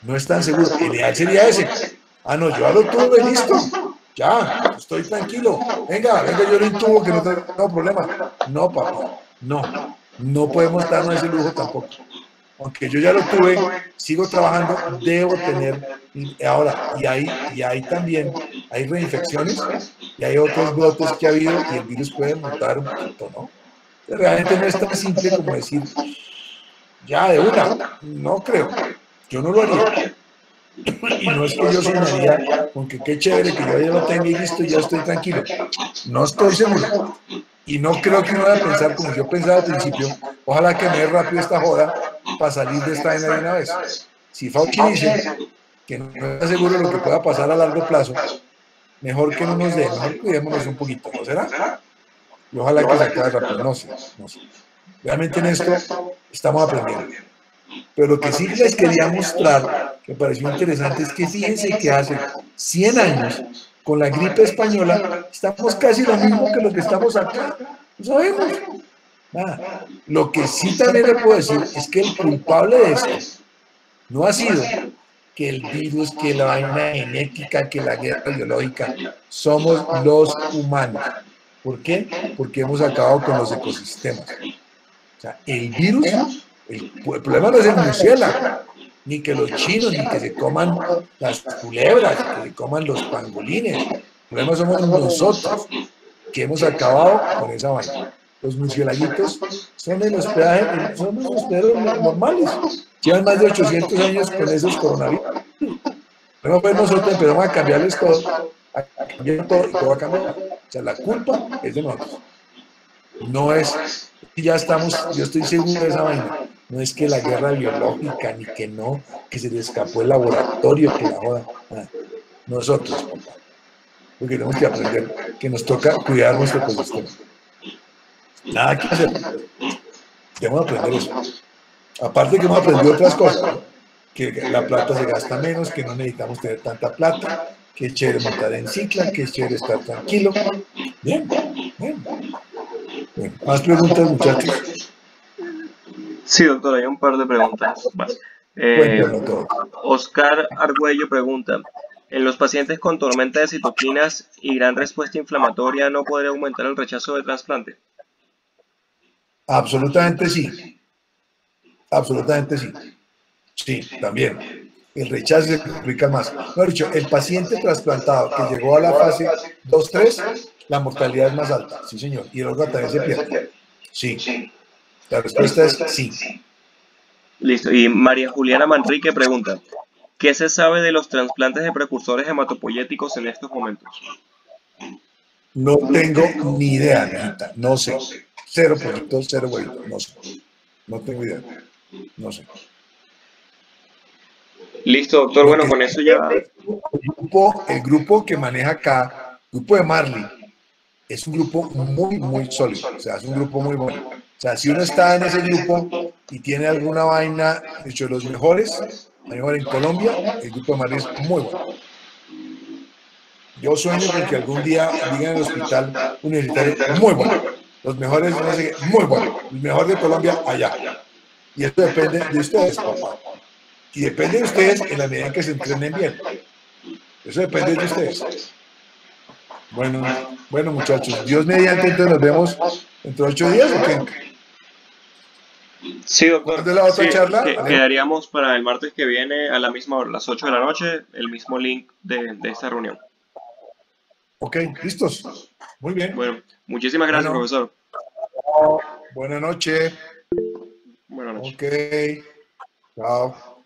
No es tan seguro. El ideal sería ese. Ah, no, yo ya lo tuve, listo. Ya, estoy tranquilo. Venga, yo lo intubo que no tengo problema. No, papá, no podemos darnos ese lujo tampoco. Aunque yo ya lo tuve, sigo trabajando, debo tener. Ahora, y ahí también hay reinfecciones y hay otros brotes que ha habido y el virus puede mutar un poquito, ¿no? Realmente no es tan simple como decir, ya de una, no creo, yo no lo haría. Y no es que yo soñaría con que qué chévere que yo ya lo tenga y listo, ya estoy tranquilo. No estoy seguro. Y no creo que uno vaya a pensar como yo pensaba al principio, ojalá que me dé rápido esta joda para salir de esta vaina de una vez. Si Fauci dice que no está seguro de lo que pueda pasar a largo plazo, mejor que no nos dé, mejor cuidémonos un poquito, ¿no será? Y ojalá que se acabe rápido, no sé. Realmente en esto estamos aprendiendo. Pero lo que sí les quería mostrar, que me pareció interesante, es que fíjense que hace 100 años, con la gripe española, estamos casi lo mismo que lo que estamos acá. No sabemos. Nada. Lo que sí también le puedo decir es que el culpable de esto no ha sido que el virus, que la vaina genética, que la guerra biológica, somos los humanos. ¿Por qué? Porque hemos acabado con los ecosistemas. O sea, el virus, el problema no es el murciélago, ni que los chinos, ni que se coman las culebras, que se coman los pangolines. El problema somos nosotros, que hemos acabado con esa vaina. Los murciélaguitos son el hospedaje, son los hospederos normales. Llevan más de 800 años con esos coronavirus. Pero pues nosotros empezamos a cambiarles todo, a cambiar todo y todo va a cambiar. O sea, la culpa es de nosotros. No es, ya estamos, yo estoy seguro de esa vaina. No es que la guerra biológica, ni que no, que se le escapó el laboratorio, que la joda. Nada. Nosotros, papá. Porque tenemos que aprender que nos toca cuidar nuestro ecosistema. Nada que hacer. Debemos aprender eso. Aparte que hemos aprendido otras cosas, ¿no? Que la plata se gasta menos, que no necesitamos tener tanta plata, que es chévere montar en cicla, que es chévere estar tranquilo. Bien, bien. Bueno, ¿más preguntas, muchachos? Sí, doctor, hay un par de preguntas más. Cuéntenlo todo. Oscar Argüello pregunta, ¿en los pacientes con tormenta de citoquinas y gran respuesta inflamatoria no podría aumentar el rechazo de trasplante? Absolutamente sí. Absolutamente sí. Sí, también. El rechazo se complica más. Mejor dicho, el paciente trasplantado que llegó a la fase 2-3, la mortalidad es más alta. Sí, señor. Y el órgano también se pierde. Sí. La respuesta es sí. Listo. Y María Juliana Manrique pregunta, ¿qué se sabe de los trasplantes de precursores hematopoyéticos en estos momentos? No tengo ni idea, mijita. No sé. 0%, 0 huevito. No sé. No tengo idea. No sé. Listo, doctor. Bueno, con eso ya... El grupo que maneja acá, el grupo de Marley, es un grupo muy, muy sólido. O sea, es un grupo muy bueno. O sea, si uno está en ese grupo y tiene alguna vaina, de hecho, los mejores, mejor en Colombia, el grupo de Marley es muy bueno. Yo sueño con que algún día digan en el hospital universitario, muy bueno. Los mejores, no sé qué, muy bueno. El mejor de Colombia, allá. Y esto depende de ustedes, papá. Y depende de ustedes en la medida en que se entrenen bien. Eso depende de ustedes. Bueno, muchachos, Dios mediante, entonces nos vemos dentro de 8 días, ¿o qué? Sí, doctor. ¿Cuándo es la otra charla? Quedaríamos para el martes que viene a la misma hora, las 8 de la noche, el mismo link de esta reunión. Ok, listos. Muy bien. Bueno, muchísimas gracias, profesor. Buenas noches. Buenas noches. Ok. Chao.